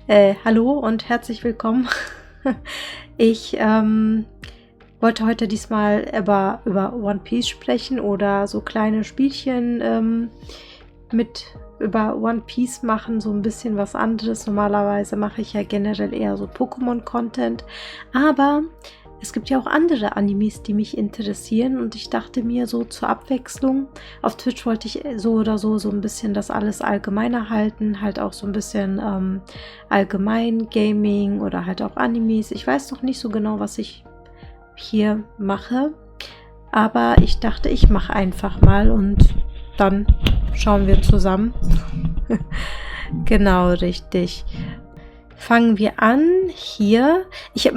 Hallo und herzlich willkommen. Ich wollte heute diesmal über One Piece sprechen oder so kleine Spielchen über One Piece machen, so ein bisschen was anderes. Normalerweise mache ich ja generell eher so Pokémon-Content, aber es gibt ja auch andere Animes, die mich interessieren und ich dachte mir so zur Abwechslung, auf Twitch wollte ich so oder so ein bisschen das alles allgemeiner halten, halt auch so ein bisschen allgemein Gaming oder halt auch Animes. Ich weiß noch nicht so genau, was ich hier mache, aber ich dachte, ich mache einfach mal und dann schauen wir zusammen. Genau, richtig. Fangen wir an hier. Ich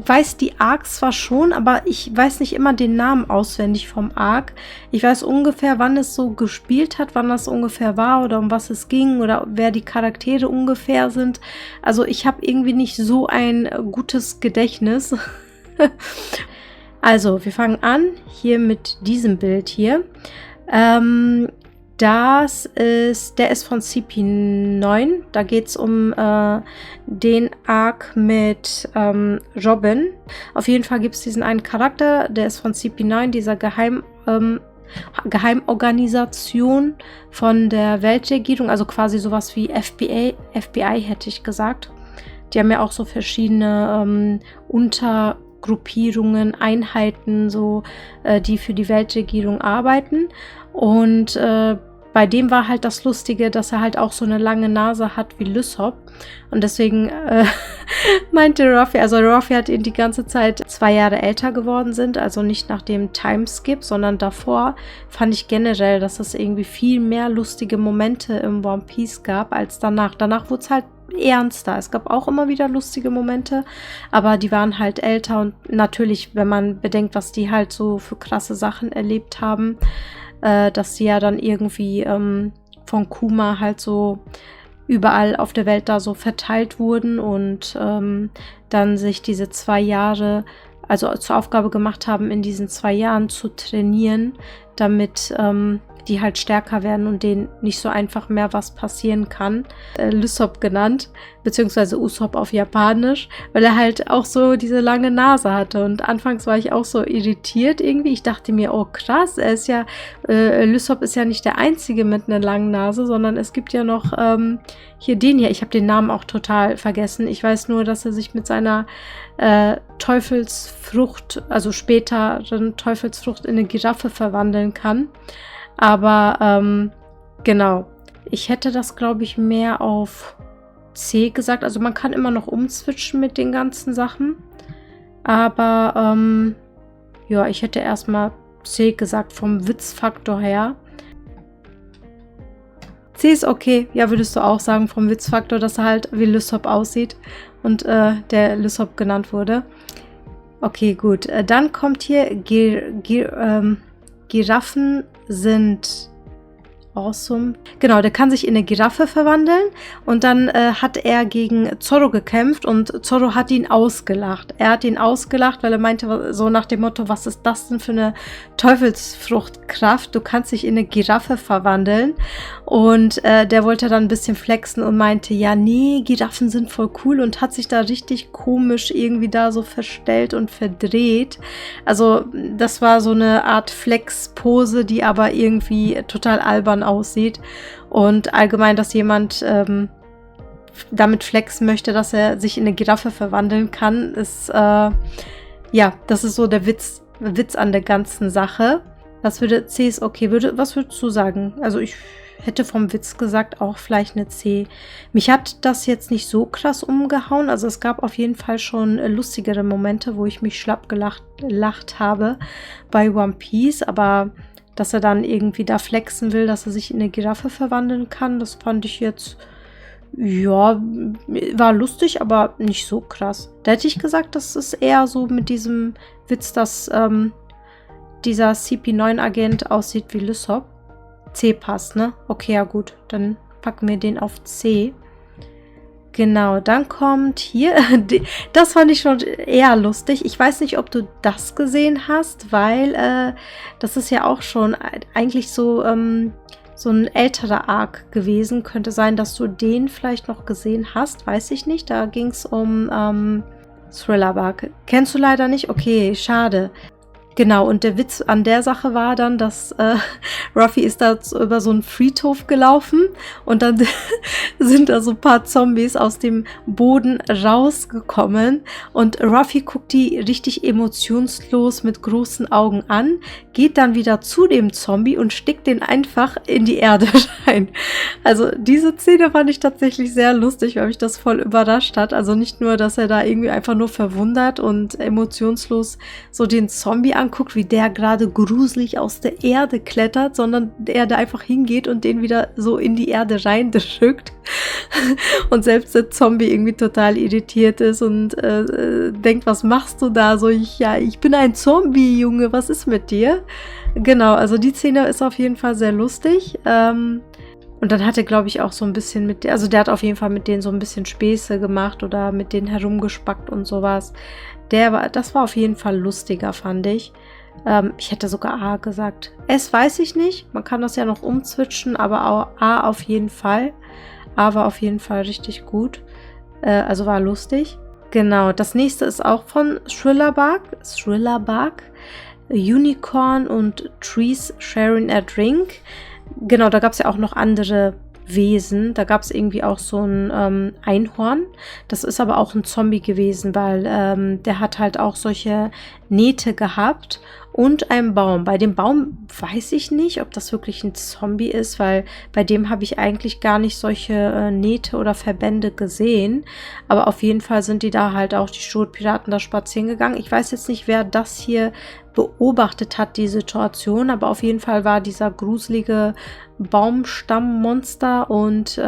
weiß die Arcs zwar schon, aber ich weiß nicht immer den Namen auswendig vom Arc. Ich weiß ungefähr, wann es so gespielt hat, wann das ungefähr war oder um was es ging oder wer die Charaktere ungefähr sind. Also ich habe irgendwie nicht so ein gutes Gedächtnis. Also, wir fangen an hier mit diesem Bild hier. Der ist von CP9. Da geht es um den Arc mit Robin. Auf jeden Fall gibt es diesen einen Charakter, der ist von CP9, dieser Geheimorganisation von der Weltregierung, also quasi sowas wie FBI hätte ich gesagt. Die haben ja auch so verschiedene Untergruppierungen, Einheiten, so, die für die Weltregierung arbeiten. Und bei dem war halt das Lustige, dass er halt auch so eine lange Nase hat wie Lysop. Und deswegen meinte Ruffy, also Ruffy hat ihn die ganze Zeit 2 Jahre älter geworden sind, also nicht nach dem Timeskip, sondern davor fand ich generell, dass es irgendwie viel mehr lustige Momente im One Piece gab als danach. Danach wurde es halt ernster. Es gab auch immer wieder lustige Momente, aber die waren halt älter und natürlich, wenn man bedenkt, was die halt so für krasse Sachen erlebt haben, dass sie ja dann irgendwie von Kuma halt so überall auf der Welt da so verteilt wurden und dann sich diese 2 Jahre, also zur Aufgabe gemacht haben, in diesen 2 Jahren zu trainieren, damit die halt stärker werden und denen nicht so einfach mehr was passieren kann. Lysop genannt, beziehungsweise Usopp auf Japanisch, weil er halt auch so diese lange Nase hatte. Und anfangs war ich auch so irritiert irgendwie. Ich dachte mir, oh krass, Lysop ist ja nicht der Einzige mit einer langen Nase, sondern es gibt ja noch hier den hier. Ich habe den Namen auch total vergessen. Ich weiß nur, dass er sich mit seiner Teufelsfrucht, also späteren Teufelsfrucht, in eine Giraffe verwandeln kann. Aber genau, ich hätte das, glaube ich, mehr auf C gesagt. Also man kann immer noch umswitchen mit den ganzen Sachen. Aber ja, ich hätte erstmal C gesagt, vom Witzfaktor her. C ist okay. Ja, würdest du auch sagen, vom Witzfaktor, dass er halt wie Lysop aussieht und der Lysop genannt wurde. Okay, gut. Dann kommt hier Giraffen sind awesome. Genau, der kann sich in eine Giraffe verwandeln und dann hat er gegen Zorro gekämpft und Zorro hat ihn ausgelacht. Er hat ihn ausgelacht, weil er meinte so nach dem Motto, was ist das denn für eine Teufelsfruchtkraft? Du kannst dich in eine Giraffe verwandeln. Und der wollte dann ein bisschen flexen und meinte, ja, nee, Giraffen sind voll cool und hat sich da richtig komisch irgendwie da so verstellt und verdreht. Also das war so eine Art Flex-Pose, die aber irgendwie total albern aussieht. Und allgemein, dass jemand damit flexen möchte, dass er sich in eine Giraffe verwandeln kann, ist, ja, das ist so der Witz an der ganzen Sache. C ist okay. Was würdest du sagen? Also ich hätte vom Witz gesagt auch vielleicht eine C. Mich hat das jetzt nicht so krass umgehauen. Also es gab auf jeden Fall schon lustigere Momente, wo ich mich schlapp gelacht habe bei One Piece. Aber dass er dann irgendwie da flexen will, dass er sich in eine Giraffe verwandeln kann, das fand ich jetzt, ja, war lustig, aber nicht so krass. Da hätte ich gesagt, das ist eher so mit diesem Witz, dass dieser CP9-Agent aussieht wie Lysop. C passt, ne? Okay, ja gut, dann packen wir den auf C. Genau, dann kommt hier, das fand ich schon eher lustig. Ich weiß nicht, ob du das gesehen hast, weil das ist ja auch schon eigentlich so so ein älterer Arc gewesen. Könnte sein, dass du den vielleicht noch gesehen hast, weiß ich nicht. Da ging es um Thriller-Bark. Kennst du leider nicht? Okay, schade. Genau, und der Witz an der Sache war dann, dass Ruffy ist da über so einen Friedhof gelaufen und dann sind da so ein paar Zombies aus dem Boden rausgekommen und Ruffy guckt die richtig emotionslos mit großen Augen an, geht dann wieder zu dem Zombie und steckt den einfach in die Erde rein. Also diese Szene fand ich tatsächlich sehr lustig, weil mich das voll überrascht hat. Also nicht nur, dass er da irgendwie einfach nur verwundert und emotionslos so den Zombie anguckt, wie der gerade gruselig aus der Erde klettert, sondern er da einfach hingeht und den wieder so in die Erde reindrückt. Und selbst der Zombie irgendwie total irritiert ist und denkt, was machst du da? So, ich bin ein Zombie, Junge, was ist mit dir? Genau, also die Szene ist auf jeden Fall sehr lustig. Und dann hat er, glaube ich, auch so ein bisschen also der hat auf jeden Fall mit denen so ein bisschen Späße gemacht oder mit denen herumgespackt und sowas. Das war auf jeden Fall lustiger, fand ich. Ich hätte sogar A gesagt. S weiß ich nicht. Man kann das ja noch umswitchen, aber auch A auf jeden Fall. A war auf jeden Fall richtig gut. Also war lustig. Genau, das nächste ist auch von Thriller-Bark. Unicorn und Trees Sharing a Drink. Genau, da gab es ja auch noch andere Wesen. Da gab es irgendwie auch so ein Einhorn. Das ist aber auch ein Zombie gewesen, weil der hat halt auch solche Nähte gehabt und einen Baum. Bei dem Baum weiß ich nicht, ob das wirklich ein Zombie ist, weil bei dem habe ich eigentlich gar nicht solche Nähte oder Verbände gesehen. Aber auf jeden Fall sind die da halt auch, die Strohpiraten, da spazieren gegangen. Ich weiß jetzt nicht, wer das hier beobachtet hat, die Situation, aber auf jeden Fall war dieser gruselige Baumstammmonster und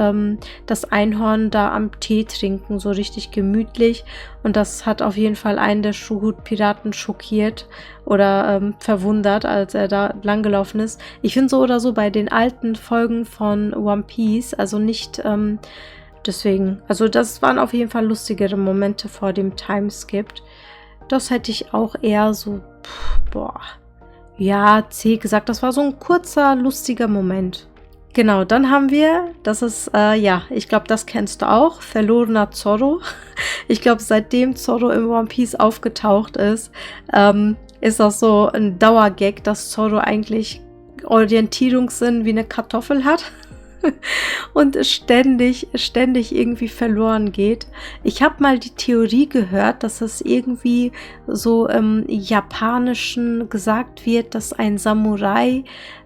das Einhorn da am Tee trinken, so richtig gemütlich, und das hat auf jeden Fall einen der Strohhutpiraten schockiert oder verwundert, als er da langgelaufen ist. Ich finde so oder so bei den alten Folgen von One Piece, also nicht deswegen, also das waren auf jeden Fall lustigere Momente vor dem Timeskip. Das hätte ich auch eher so, ja, C gesagt. Das war so ein kurzer, lustiger Moment. Genau, dann haben wir, das ist, ich glaube, das kennst du auch, verlorener Zorro. Ich glaube, seitdem Zorro im One Piece aufgetaucht ist das so ein Dauergag, dass Zorro eigentlich Orientierungssinn wie eine Kartoffel hat. Und ständig irgendwie verloren geht. Ich habe mal die Theorie gehört, dass es irgendwie so im Japanischen gesagt wird, dass ein Samurai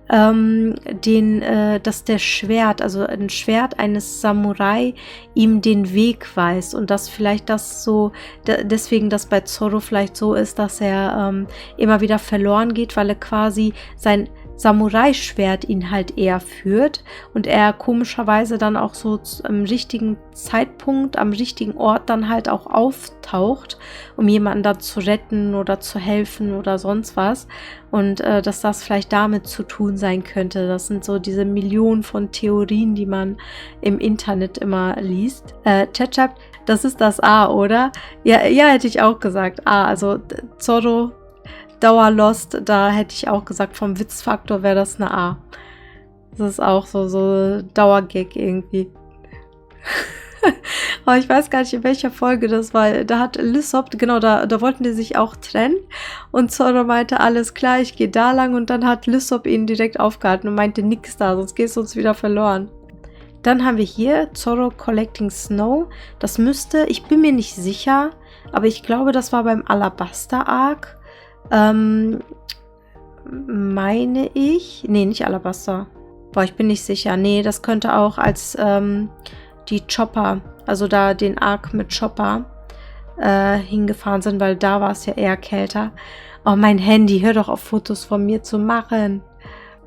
dass der Schwert, also ein Schwert eines Samurai ihm den Weg weist und dass vielleicht das so, deswegen das bei Zorro vielleicht so ist, dass er immer wieder verloren geht, weil er quasi sein Samurai-Schwert ihn halt eher führt und er komischerweise dann auch so am richtigen Zeitpunkt, am richtigen Ort dann halt auch auftaucht, um jemanden dann zu retten oder zu helfen oder sonst was, und dass das vielleicht damit zu tun sein könnte. Das sind so diese Millionen von Theorien, die man im Internet immer liest. Chat, das ist das A, oder? Ja, hätte ich auch gesagt. A, also Zorro Dauerlost, da hätte ich auch gesagt, vom Witzfaktor wäre das eine A. Das ist auch so Dauergag irgendwie. Aber ich weiß gar nicht, in welcher Folge das war. Da hat Lysop, genau, da wollten die sich auch trennen. Und Zorro meinte, alles klar, ich gehe da lang. Und dann hat Lysop ihn direkt aufgehalten und meinte, nix da, sonst gehst du uns wieder verloren. Dann haben wir hier Zorro Collecting Snow. Das müsste, ich bin mir nicht sicher, aber ich glaube, das war beim Alabasta Arc. Meine ich. Nee, nicht Alabasta. Boah, ich bin nicht sicher. Nee, das könnte auch als die Chopper, also da den Arc mit Chopper hingefahren sind, weil da war es ja eher kälter. Oh, mein Handy, hör doch auf, Fotos von mir zu machen.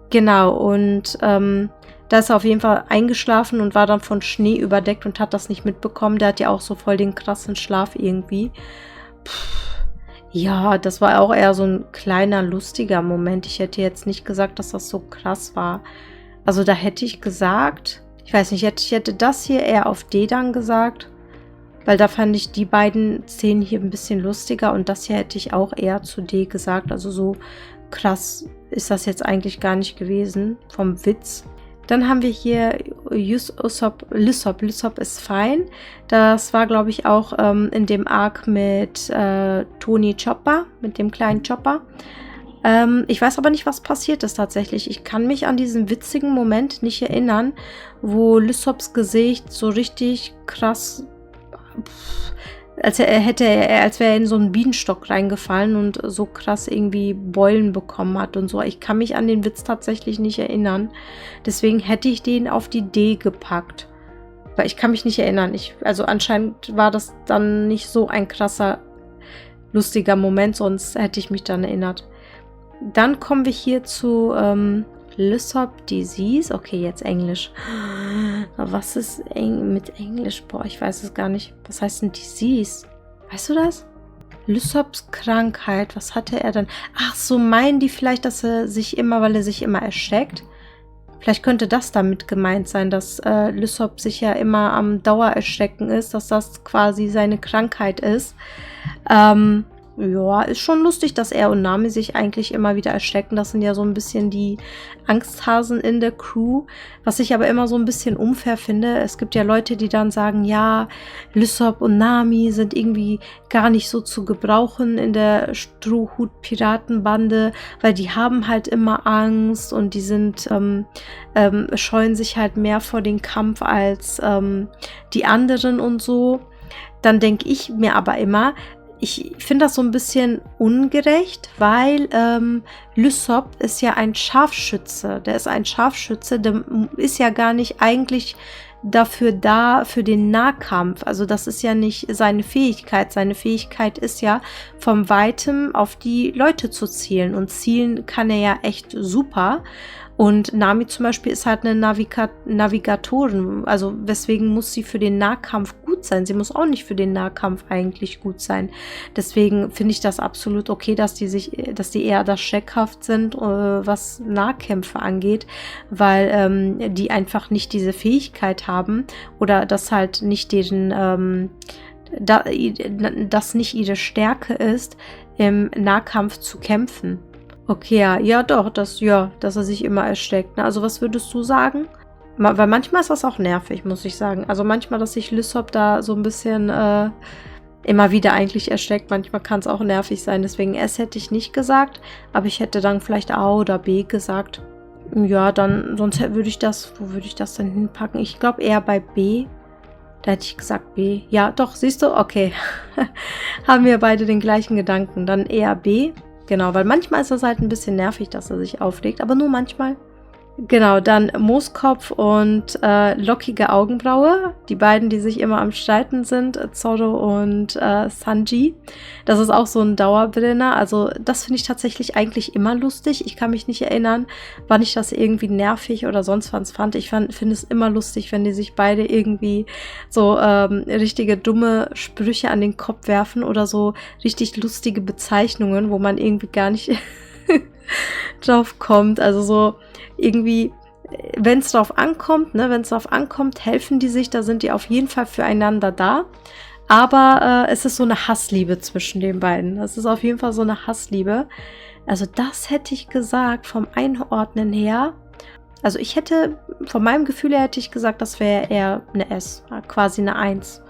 Genau, und da ist er auf jeden Fall eingeschlafen und war dann von Schnee überdeckt und hat das nicht mitbekommen. Der hat ja auch so voll den krassen Schlaf irgendwie. Ja, das war auch eher so ein kleiner, lustiger Moment. Ich hätte jetzt nicht gesagt, dass das so krass war. Also da hätte ich gesagt, ich weiß nicht, ich hätte das hier eher auf D dann gesagt, weil da fand ich die beiden Szenen hier ein bisschen lustiger und das hier hätte ich auch eher zu D gesagt. Also so krass ist das jetzt eigentlich gar nicht gewesen vom Witz. Dann haben wir hier Lysop. Lysop ist fein. Das war, glaube ich, auch in dem Arc mit Tony Chopper, mit dem kleinen Chopper. Ich weiß aber nicht, was passiert ist tatsächlich. Ich kann mich an diesen witzigen Moment nicht erinnern, wo Lysops Gesicht so richtig krass, als wäre er in so einen Bienenstock reingefallen und so krass irgendwie Beulen bekommen hat und so. Ich kann mich an den Witz tatsächlich nicht erinnern. Deswegen hätte ich den auf die D gepackt. Weil ich kann mich nicht erinnern. Also anscheinend war das dann nicht so ein krasser, lustiger Moment, sonst hätte ich mich dann erinnert. Dann kommen wir hier zu Lysop Disease. Okay, jetzt Englisch. Was ist mit Englisch? Boah, ich weiß es gar nicht. Was heißt denn Disease? Weißt du das? Lysops Krankheit. Was hatte er dann? Ach so, meinen die vielleicht, dass weil er sich immer erschreckt? Vielleicht könnte das damit gemeint sein, dass Lysop sich ja immer am Dauererschrecken ist, dass das quasi seine Krankheit ist. Ja, ist schon lustig, dass er und Nami sich eigentlich immer wieder erschrecken. Das sind ja so ein bisschen die Angsthasen in der Crew. Was ich aber immer so ein bisschen unfair finde, es gibt ja Leute, die dann sagen, ja, Lysop und Nami sind irgendwie gar nicht so zu gebrauchen in der Strohhut-Piratenbande, weil die haben halt immer Angst und die sind, scheuen sich halt mehr vor dem Kampf als die anderen und so. Dann denke ich mir aber immer, ich finde das so ein bisschen ungerecht, weil Lysop ist ja ein Scharfschütze. Der ist ein Scharfschütze, der ist ja gar nicht eigentlich dafür da, für den Nahkampf. Also das ist ja nicht seine Fähigkeit. Seine Fähigkeit ist ja, vom Weitem auf die Leute zu zielen. Und zielen kann er ja echt super. Und Nami zum Beispiel ist halt eine Navigatorin, also weswegen muss sie für den Nahkampf gut sein? Sie muss auch nicht für den Nahkampf eigentlich gut sein. Deswegen finde ich das absolut okay, dass die eher das schreckhaft sind, was Nahkämpfe angeht, weil die einfach nicht diese Fähigkeit haben oder das halt nicht deren, das nicht ihre Stärke ist, im Nahkampf zu kämpfen. Okay, ja doch, dass er sich immer erschreckt. Ne? Also was würdest du sagen? Weil manchmal ist das auch nervig, muss ich sagen. Also manchmal, dass sich Lysop da so ein bisschen immer wieder eigentlich erschreckt. Manchmal kann es auch nervig sein. Deswegen S hätte ich nicht gesagt. Aber ich hätte dann vielleicht A oder B gesagt. Ja, dann, sonst wo würde ich das denn hinpacken? Ich glaube eher bei B. Da hätte ich gesagt B. Ja, doch, siehst du? Okay. Haben wir beide den gleichen Gedanken. Dann eher B. Genau, weil manchmal ist das halt ein bisschen nervig, dass er sich aufregt, aber nur manchmal. Genau, dann Mooskopf und lockige Augenbraue. Die beiden, die sich immer am Streiten sind, Zoro und Sanji. Das ist auch so ein Dauerbrenner. Also das finde ich tatsächlich eigentlich immer lustig. Ich kann mich nicht erinnern, wann ich das irgendwie nervig oder sonst was fand. Ich finde es immer lustig, wenn die sich beide irgendwie so richtige dumme Sprüche an den Kopf werfen oder so richtig lustige Bezeichnungen, wo man irgendwie gar nicht drauf kommt. Also so irgendwie, wenn es drauf ankommt, helfen die sich, da sind die auf jeden Fall füreinander da. Aber es ist so eine Hassliebe zwischen den beiden. Das ist auf jeden Fall so eine Hassliebe. Also das hätte ich gesagt, vom Einordnen her. Also von meinem Gefühl her hätte ich gesagt, das wäre eher eine S, quasi eine 1.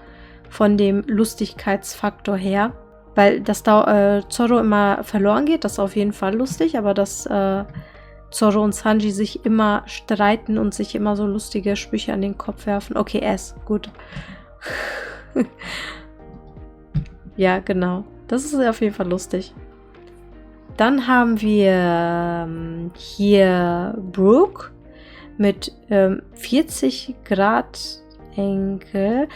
Von dem Lustigkeitsfaktor her. Weil dass da Zoro immer verloren geht, das ist auf jeden Fall lustig, aber dass Zoro und Sanji sich immer streiten und sich immer so lustige Sprüche an den Kopf werfen. Okay, S, gut. Ja, genau. Das ist auf jeden Fall lustig. Dann haben wir hier Brook mit 40 Grad Enkel.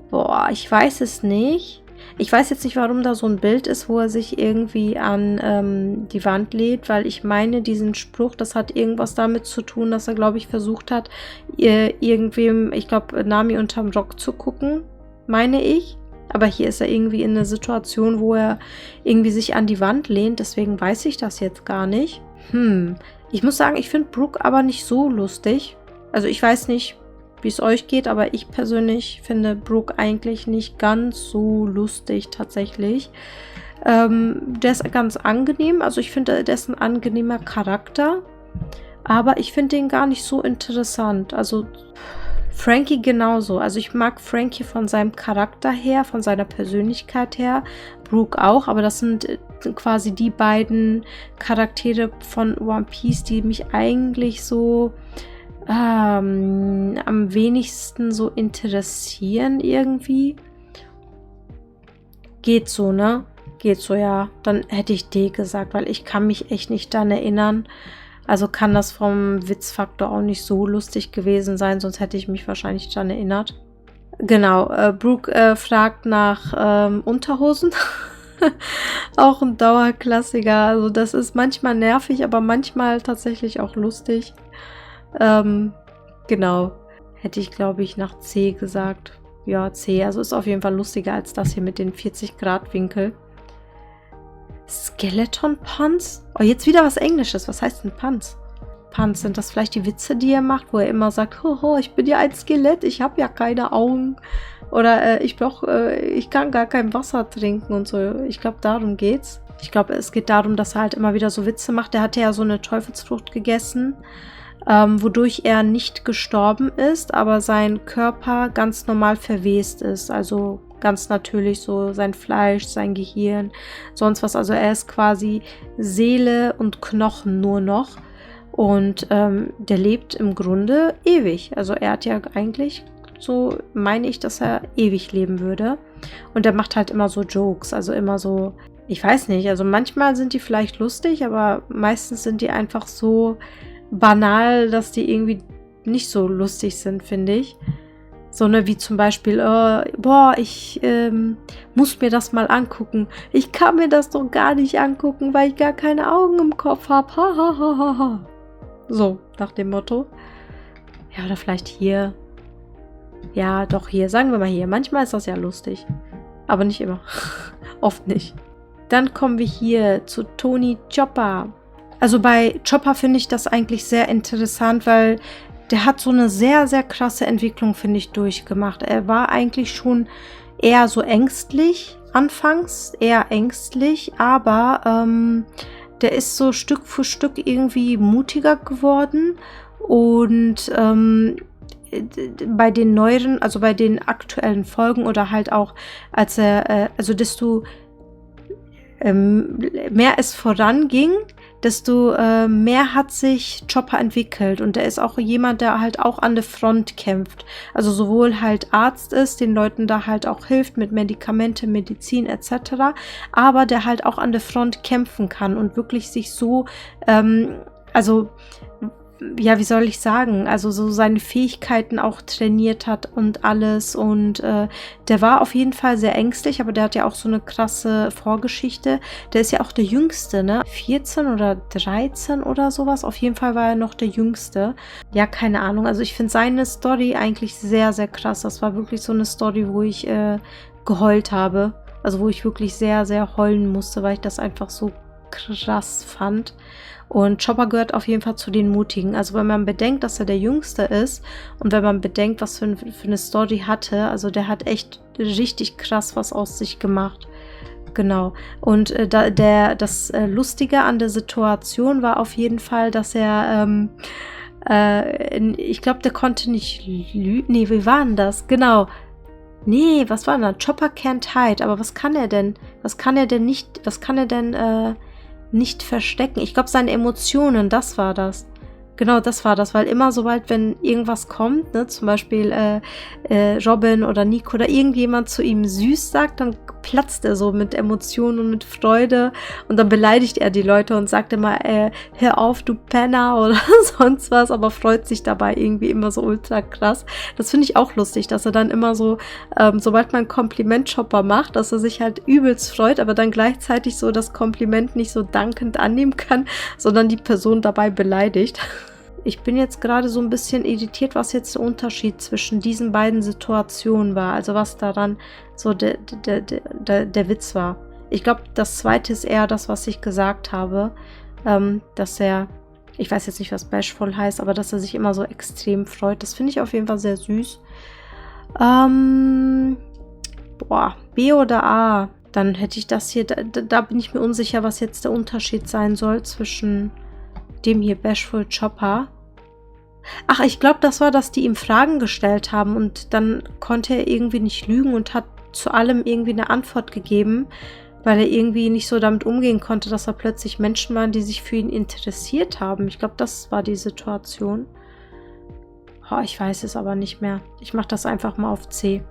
Boah, ich weiß es nicht. Ich weiß jetzt nicht, warum da so ein Bild ist, wo er sich irgendwie an die Wand lädt, weil ich meine, diesen Spruch, das hat irgendwas damit zu tun, dass er, glaube ich, versucht hat, irgendwem, ich glaube, Nami unterm Rock zu gucken, meine ich. Aber hier ist er irgendwie in einer Situation, wo er irgendwie sich an die Wand lehnt, deswegen weiß ich das jetzt gar nicht. Ich muss sagen, ich finde Brook aber nicht so lustig. Also ich weiß nicht, wie es euch geht, aber ich persönlich finde Brook eigentlich nicht ganz so lustig tatsächlich. Der ist ganz angenehm, also ich finde, der ist ein angenehmer Charakter. Aber ich finde den gar nicht so interessant. Also Frankie genauso. Also ich mag Frankie von seinem Charakter her, von seiner Persönlichkeit her. Brooke auch, aber das sind quasi die beiden Charaktere von One Piece, die mich eigentlich so am wenigsten so interessieren irgendwie. Geht so, ne? Geht so, ja. Dann hätte ich D gesagt, weil ich kann mich echt nicht daran erinnern. Also kann das vom Witzfaktor auch nicht so lustig gewesen sein, sonst hätte ich mich wahrscheinlich daran erinnert. Genau, Brooke fragt nach Unterhosen. Auch ein Dauerklassiker. Also das ist manchmal nervig, aber manchmal tatsächlich auch lustig. Genau. Hätte ich, glaube ich, nach C gesagt. Ja, C. Also ist auf jeden Fall lustiger als das hier mit den 40-Grad-Winkel. Skeleton Puns? Oh, jetzt wieder was Englisches. Was heißt denn Puns? Puns, sind das vielleicht die Witze, die er macht, wo er immer sagt, hoho, ich bin ja ein Skelett, ich habe ja keine Augen. Oder ich kann gar kein Wasser trinken und so. Ich glaube, darum geht's. Ich glaube, es geht darum, dass er halt immer wieder so Witze macht. Der hatte ja so eine Teufelsfrucht gegessen, wodurch er nicht gestorben ist, aber sein Körper ganz normal verwest ist. Also ganz natürlich so sein Fleisch, sein Gehirn, sonst was. Also er ist quasi Seele und Knochen nur noch. Und der lebt im Grunde ewig. Also er hat ja eigentlich, so meine ich, dass er ewig leben würde. Und er macht halt immer so Jokes, also immer so, ich weiß nicht, also manchmal sind die vielleicht lustig, aber meistens sind die einfach so banal, dass die irgendwie nicht so lustig sind, finde ich. So, ne, wie zum Beispiel, boah, ich muss mir das mal angucken. Ich kann mir das doch gar nicht angucken, weil ich gar keine Augen im Kopf habe. Ha, ha, ha, ha, ha. So, nach dem Motto. Ja, oder vielleicht hier. Ja, doch hier. Sagen wir mal hier. Manchmal ist das ja lustig. Aber nicht immer. Oft nicht. Dann kommen wir hier zu Tony Chopper. Also bei Chopper finde ich das eigentlich sehr interessant, weil der hat so eine sehr, sehr krasse Entwicklung, finde ich, durchgemacht. Er war eigentlich schon eher so ängstlich, anfangs eher ängstlich, aber der ist so Stück für Stück irgendwie mutiger geworden und bei den neueren, also bei den aktuellen Folgen oder halt auch, als er, also desto mehr es voranging, desto mehr hat sich Chopper entwickelt. Und er ist auch jemand, der halt auch an der Front kämpft. Also sowohl halt Arzt ist, den Leuten da halt auch hilft mit Medikamente, Medizin etc., aber der halt auch an der Front kämpfen kann und wirklich sich so, also ja, wie soll ich sagen, also so seine Fähigkeiten auch trainiert hat und alles und der war auf jeden Fall sehr ängstlich, aber der hat ja auch so eine krasse Vorgeschichte. Der ist ja auch der Jüngste, ne? 14 oder 13 oder sowas. Auf jeden Fall war er noch der Jüngste. Ja, keine Ahnung. Also ich finde seine Story eigentlich sehr, sehr krass. Das war wirklich so eine Story, wo ich geheult habe. Also wo ich wirklich sehr, sehr heulen musste, weil ich das einfach so krass fand. Und Chopper gehört auf jeden Fall zu den Mutigen. Also wenn man bedenkt, dass er der Jüngste ist und wenn man bedenkt, was für eine Story hatte, also der hat echt richtig krass was aus sich gemacht. Genau. Und das Lustige an der Situation war auf jeden Fall, dass er, ich glaube, der konnte nicht lügen. Nee, wie war denn das? Genau. Nee, was war denn da? Chopper can't hide. Aber was kann er denn? Was kann er denn nicht verstecken? Ich glaube, seine Emotionen, das war das. Genau, das war das, weil immer sobald, wenn irgendwas kommt, ne, zum Beispiel Robin oder Nico oder irgendjemand zu ihm süß sagt, dann platzt er so mit Emotionen und mit Freude und dann beleidigt er die Leute und sagt immer, hör auf, du Penner oder sonst was, aber freut sich dabei irgendwie immer so ultra krass. Das finde ich auch lustig, dass er dann immer so, sobald man Kompliment-Chopper macht, dass er sich halt übelst freut, aber dann gleichzeitig so das Kompliment nicht so dankend annehmen kann, sondern die Person dabei beleidigt. Ich bin jetzt gerade so ein bisschen irritiert, was jetzt der Unterschied zwischen diesen beiden Situationen war. Also was daran so der Witz war. Ich glaube, das zweite ist eher das, was ich gesagt habe. Dass er, ich weiß jetzt nicht, was bashful heißt, aber dass er sich immer so extrem freut. Das finde ich auf jeden Fall sehr süß. B oder A? Dann hätte ich das hier, da bin ich mir unsicher, was jetzt der Unterschied sein soll zwischen dem hier Bashful Chopper. Ach, ich glaube, das war, dass die ihm Fragen gestellt haben und dann konnte er irgendwie nicht lügen und hat zu allem irgendwie eine Antwort gegeben, weil er irgendwie nicht so damit umgehen konnte, dass da plötzlich Menschen waren, die sich für ihn interessiert haben. Ich glaube, das war die Situation. Oh, ich weiß es aber nicht mehr. Ich mache das einfach mal auf C.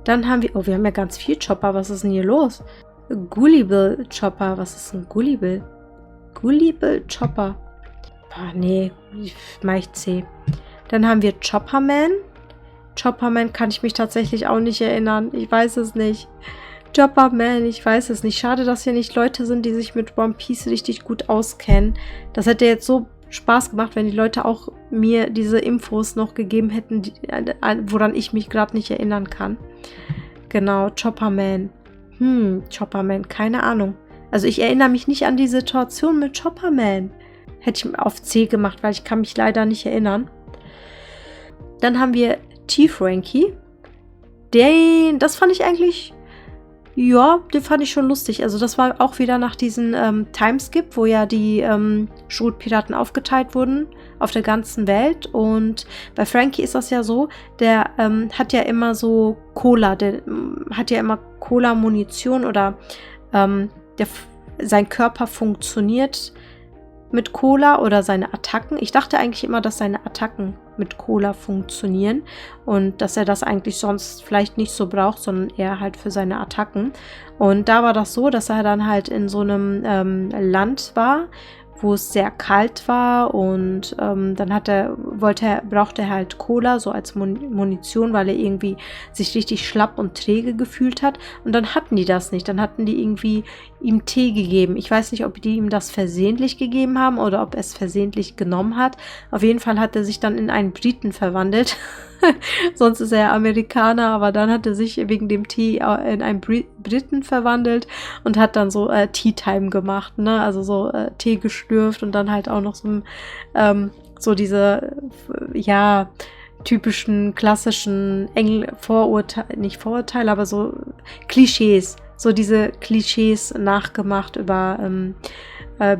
Dann haben wir, oh, wir haben ja ganz viel Chopper. Was ist denn hier los? Gullible Chopper. Was ist ein Gullible? Gullible Chopper. Boah, nee, mach ich C. Dann haben wir Chopperman. Chopperman kann ich mich tatsächlich auch nicht erinnern. Ich weiß es nicht. Chopperman, ich weiß es nicht. Schade, dass hier nicht Leute sind, die sich mit One Piece richtig gut auskennen. Das hätte jetzt so Spaß gemacht, wenn die Leute auch mir diese Infos noch gegeben hätten, woran ich mich gerade nicht erinnern kann. Genau, Chopperman. Chopperman, keine Ahnung. Also ich erinnere mich nicht an die Situation mit Chopperman. Hätte ich auf C gemacht, weil ich kann mich leider nicht erinnern. Dann haben wir T-Frankie. Das fand ich eigentlich, ja, den fand ich schon lustig. Also das war auch wieder nach diesem Timeskip, wo ja die Schrotpiraten aufgeteilt wurden auf der ganzen Welt. Und bei Frankie ist das ja so, der hat ja immer so Cola, der hat ja immer Cola-Munition oder sein Körper funktioniert mit Cola oder seine Attacken. Ich dachte eigentlich immer, dass seine Attacken mit Cola funktionieren und dass er das eigentlich sonst vielleicht nicht so braucht, sondern eher halt für seine Attacken. Und da war das so, dass er dann halt in so einem Land war, wo es sehr kalt war und dann brauchte er halt Cola so als Munition, weil er irgendwie sich richtig schlapp und träge gefühlt hat. Und dann hatten die das nicht. Dann hatten die irgendwie ihm Tee gegeben. Ich weiß nicht, ob die ihm das versehentlich gegeben haben oder ob er es versehentlich genommen hat. Auf jeden Fall hat er sich dann in einen Briten verwandelt. Sonst ist er ja Amerikaner, aber dann hat er sich wegen dem Tee in einen Briten verwandelt und hat dann so Tea Time gemacht, ne? Also so Tee geschlürft und dann halt auch noch so diese, ja, typischen, klassischen nicht Vorurteile, aber so Klischees, so diese Klischees nachgemacht über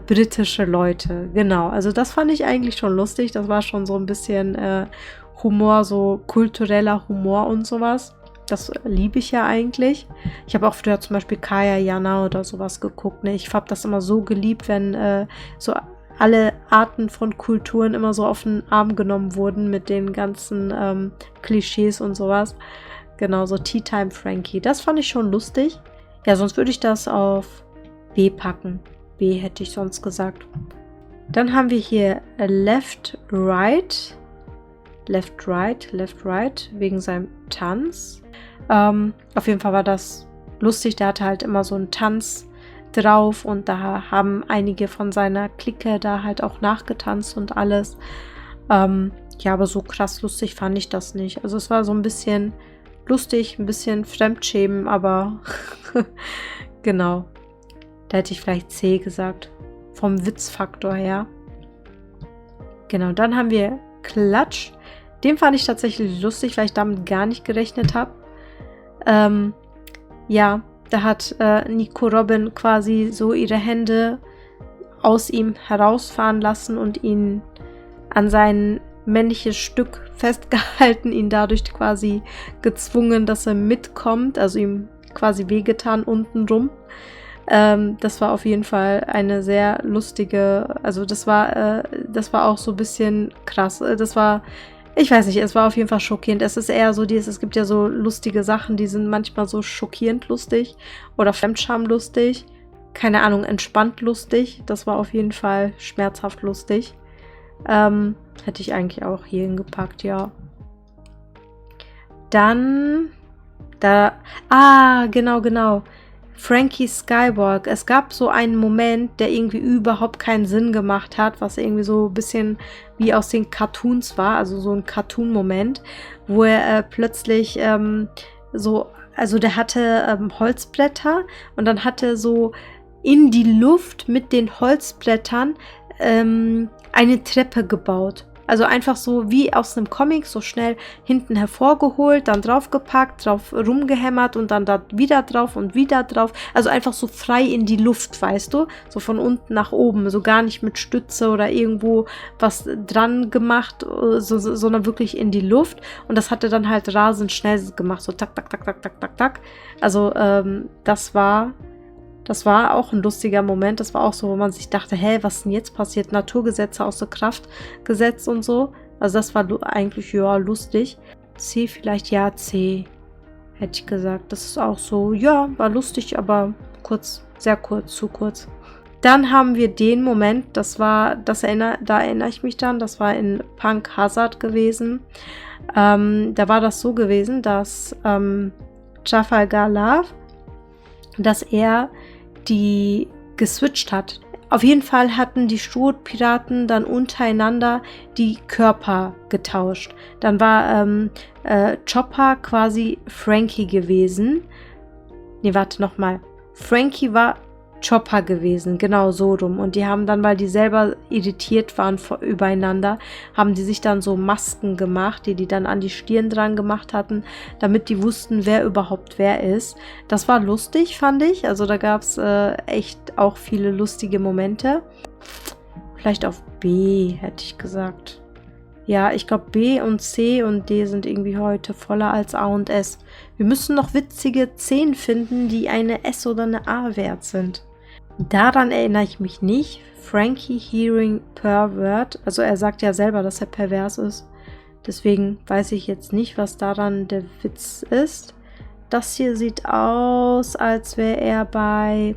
britische Leute. Genau, also das fand ich eigentlich schon lustig. Das war schon so ein bisschen Humor, so kultureller Humor und sowas. Das liebe ich ja eigentlich. Ich habe auch früher zum Beispiel Kaya Jana oder sowas geguckt. Ne? Ich habe das immer so geliebt, wenn so alle Arten von Kulturen immer so auf den Arm genommen wurden mit den ganzen Klischees und sowas. Genau, so Tea Time Frankie. Das fand ich schon lustig. Ja, sonst würde ich das auf B packen. B hätte ich sonst gesagt. Dann haben wir hier Left, Right. Left, Right, wegen seinem Tanz. Auf jeden Fall war das lustig. Der hatte halt immer so einen Tanz drauf und da haben einige von seiner Clique da halt auch nachgetanzt und alles. Ja, aber so krass lustig fand ich das nicht. Also es war so ein bisschen lustig, ein bisschen Fremdschämen, aber genau. Da hätte ich vielleicht C gesagt. Vom Witzfaktor her. Genau, dann haben wir Klatsch. Den fand ich tatsächlich lustig, weil ich damit gar nicht gerechnet habe. Ja, da hat Nico Robin quasi so ihre Hände aus ihm herausfahren lassen und ihn an sein männliches Stück festgehalten, ihn dadurch quasi gezwungen, dass er mitkommt, also ihm quasi wehgetan untenrum. Das war auf jeden Fall eine sehr lustige, also das war auch so ein bisschen krass. Ich weiß nicht, es war auf jeden Fall schockierend. Es ist eher so es gibt ja so lustige Sachen, die sind manchmal so schockierend lustig oder fremdschamlustig. Keine Ahnung, entspannt lustig. Das war auf jeden Fall schmerzhaft lustig. Hätte ich eigentlich auch hier hingepackt, ja. Dann, genau. Frankie Skywalk. Es gab so einen Moment, der irgendwie überhaupt keinen Sinn gemacht hat, was irgendwie so ein bisschen wie aus den Cartoons war, also so ein Cartoon-Moment, wo er plötzlich also der hatte Holzblätter und dann hat er so in die Luft mit den Holzblättern eine Treppe gebaut. Also einfach so wie aus einem Comic, so schnell hinten hervorgeholt, dann draufgepackt, drauf rumgehämmert und dann da wieder drauf und wieder drauf. Also einfach so frei in die Luft, weißt du? So von unten nach oben, so gar nicht mit Stütze oder irgendwo was dran gemacht, sondern wirklich in die Luft. Und das hat er dann halt rasend schnell gemacht, so tak, tak, tak, tak, tak, tak, tak. Also das war auch ein lustiger Moment. Das war auch so, wo man sich dachte, hä, was ist denn jetzt passiert? Naturgesetze außer Kraft gesetzt und so. Also das war eigentlich, ja, lustig. C vielleicht, ja, C, hätte ich gesagt. Das ist auch so, ja, war lustig, aber kurz, sehr kurz, zu kurz. Dann haben wir den Moment, da erinnere ich mich dann, das war in Punk Hazard gewesen. Da war das so gewesen, dass Trafalgar Law, dass er die geswitcht hat. Auf jeden Fall hatten die Strohpiraten dann untereinander die Körper getauscht. Dann war Chopper quasi Frankie gewesen. Nee, warte nochmal. Frankie war Chopper gewesen, genau so rum. Und die haben dann, weil die selber irritiert waren übereinander, haben die sich dann so Masken gemacht, die dann an die Stirn dran gemacht hatten, damit die wussten, wer überhaupt wer ist. Das war lustig, fand ich. Also da gab es echt auch viele lustige Momente. Vielleicht auf B, hätte ich gesagt. Ja, ich glaube B und C und D sind irgendwie heute voller als A und S. Wir müssen noch witzige 10 finden, die eine S oder eine A wert sind. Daran erinnere ich mich nicht. Frankie hearing pervert. Also er sagt ja selber, dass er pervers ist. Deswegen weiß ich jetzt nicht, was daran der Witz ist. Das hier sieht aus, als wäre er bei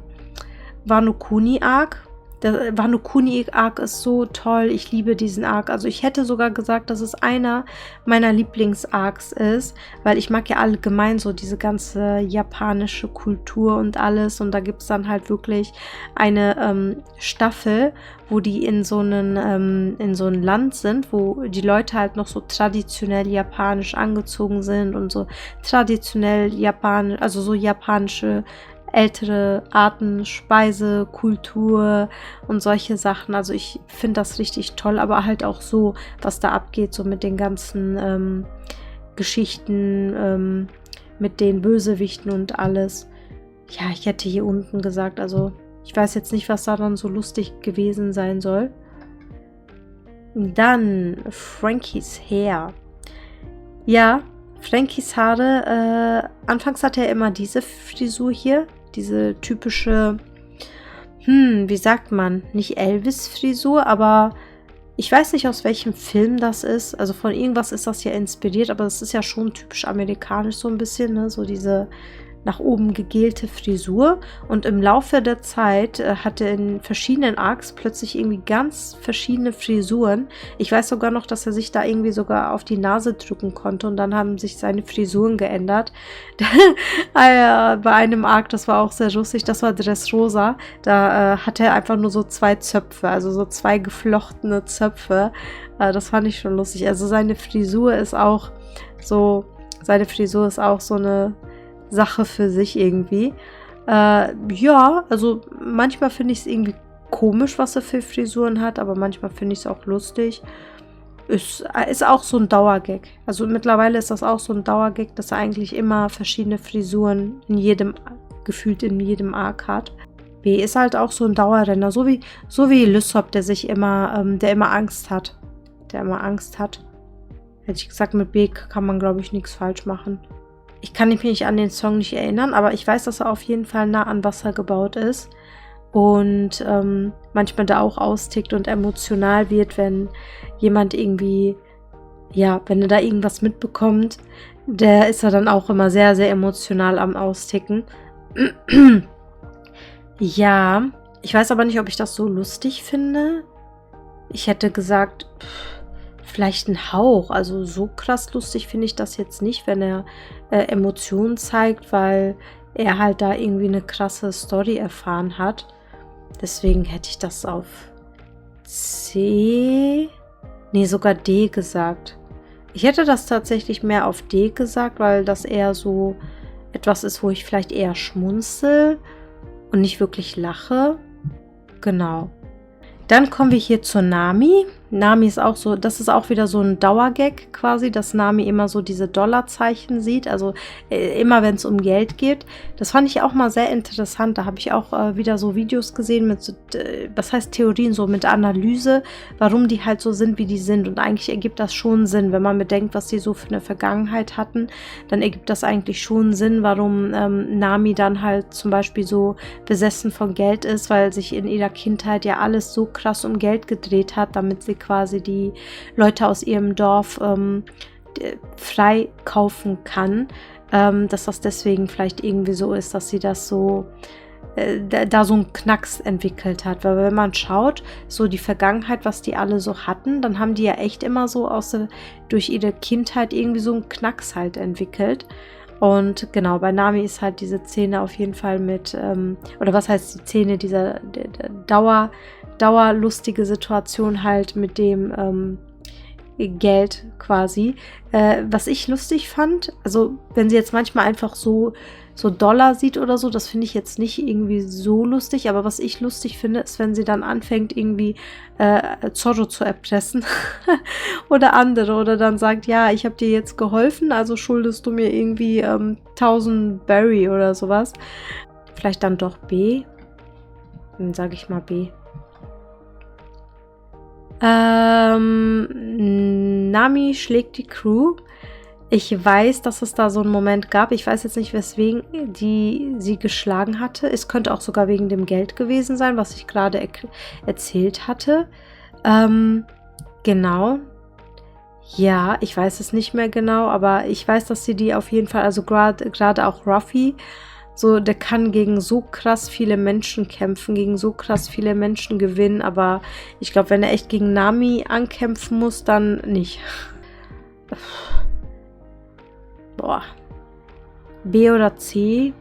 Wano Kuni Arc. Der Wano Kuni Arc ist so toll. Ich liebe diesen Arc. Also ich hätte sogar gesagt, dass es einer meiner Lieblings-Arcs ist, weil ich mag ja allgemein so diese ganze japanische Kultur und alles. Und da gibt es dann halt wirklich eine Staffel, wo die in so ein Land sind, wo die Leute halt noch so traditionell japanisch angezogen sind und so traditionell japanisch, also so japanische ältere Arten, Speise, Kultur und solche Sachen. Also ich finde das richtig toll, aber halt auch so, was da abgeht, so mit den ganzen Geschichten, mit den Bösewichten und alles. Ja, ich hätte hier unten gesagt, also ich weiß jetzt nicht, was da dann so lustig gewesen sein soll. Dann Frankies Hair. Ja, Frankies Haare, anfangs hatte er immer diese Frisur hier, diese typische, wie sagt man, nicht Elvis-Frisur, aber ich weiß nicht, aus welchem Film das ist. Also von irgendwas ist das ja inspiriert, aber das ist ja schon typisch amerikanisch so ein bisschen, ne? So diese nach oben gegelte Frisur. Und im Laufe der Zeit hatte in verschiedenen Arcs plötzlich irgendwie ganz verschiedene Frisuren. Ich weiß sogar noch, dass er sich da irgendwie sogar auf die Nase drücken konnte und dann haben sich seine Frisuren geändert. Bei einem Arc, das war auch sehr lustig, das war Dressrosa. Da hatte er einfach nur so 2 Zöpfe, also so 2 geflochtene Zöpfe. Das fand ich schon lustig. Also seine Frisur ist auch so eine Sache für sich irgendwie. Ja, also manchmal finde ich es irgendwie komisch, was er für Frisuren hat, aber manchmal finde ich es auch lustig. Ist auch so ein Dauergag. Also mittlerweile ist das auch so ein Dauergag, dass er eigentlich immer verschiedene Frisuren gefühlt in jedem Arc hat. B ist halt auch so ein Dauerrenner, so wie Lysop, der immer Angst hat. Hätte ich gesagt, mit B kann man, glaube ich, nichts falsch machen. Ich kann mich an den Song nicht erinnern, aber ich weiß, dass er auf jeden Fall nah an Wasser gebaut ist und manchmal da auch austickt und emotional wird, wenn jemand irgendwie, ja, wenn er da irgendwas mitbekommt, der ist er dann auch immer sehr, sehr emotional am Austicken. Ja, ich weiß aber nicht, ob ich das so lustig finde. Ich hätte gesagt, vielleicht ein Hauch. Also so krass lustig finde ich das jetzt nicht, wenn er Emotionen zeigt, weil er halt da irgendwie eine krasse Story erfahren hat. Deswegen hätte ich das auf C, nee, sogar D gesagt. Ich hätte das tatsächlich mehr auf D gesagt, weil das eher so etwas ist, wo ich vielleicht eher schmunzel und nicht wirklich lache. Genau. Dann kommen wir hier zur Nami. Nami ist auch so, das ist auch wieder so ein Dauergag quasi, dass Nami immer so diese Dollarzeichen sieht, also immer wenn es um Geld geht. Das fand ich auch mal sehr interessant, da habe ich auch wieder so Videos gesehen mit, was heißt Theorien, so mit Analyse, warum die halt so sind, wie die sind, und eigentlich ergibt das schon Sinn, wenn man bedenkt, was sie so für eine Vergangenheit hatten, dann ergibt das eigentlich schon Sinn, warum Nami dann halt zum Beispiel so besessen von Geld ist, weil sich in ihrer Kindheit ja alles so krass um Geld gedreht hat, damit sie quasi die Leute aus ihrem Dorf frei kaufen kann, dass das deswegen vielleicht irgendwie so ist, dass sie das so da so einen Knacks entwickelt hat, weil wenn man schaut, so die Vergangenheit, was die alle so hatten, dann haben die ja echt immer so durch ihre Kindheit irgendwie so einen Knacks halt entwickelt. Und genau, bei Nami ist halt diese Szene auf jeden Fall mit, oder was heißt die Szene, dieser dauerlustige Situation halt mit dem Geld quasi. Was ich lustig fand, also wenn sie jetzt manchmal einfach so Dollar sieht oder so, das finde ich jetzt nicht irgendwie so lustig, aber was ich lustig finde, ist, wenn sie dann anfängt, irgendwie Zorro zu erpressen oder andere, oder dann sagt, ja, ich habe dir jetzt geholfen, also schuldest du mir irgendwie 1000 Berry oder sowas. Vielleicht dann doch B. Dann sage ich mal B. Nami schlägt die Crew. Ich weiß, dass es da so einen Moment gab. Ich weiß jetzt nicht, weswegen die sie geschlagen hatte. Es könnte auch sogar wegen dem Geld gewesen sein, was ich gerade erzählt hatte. Genau. Ja, ich weiß es nicht mehr genau, aber ich weiß, dass sie die auf jeden Fall, also gerade auch Ruffy, so, der kann gegen so krass viele Menschen kämpfen, gegen so krass viele Menschen gewinnen, aber ich glaube, wenn er echt gegen Nami ankämpfen muss, dann nicht. Boah. B oder C?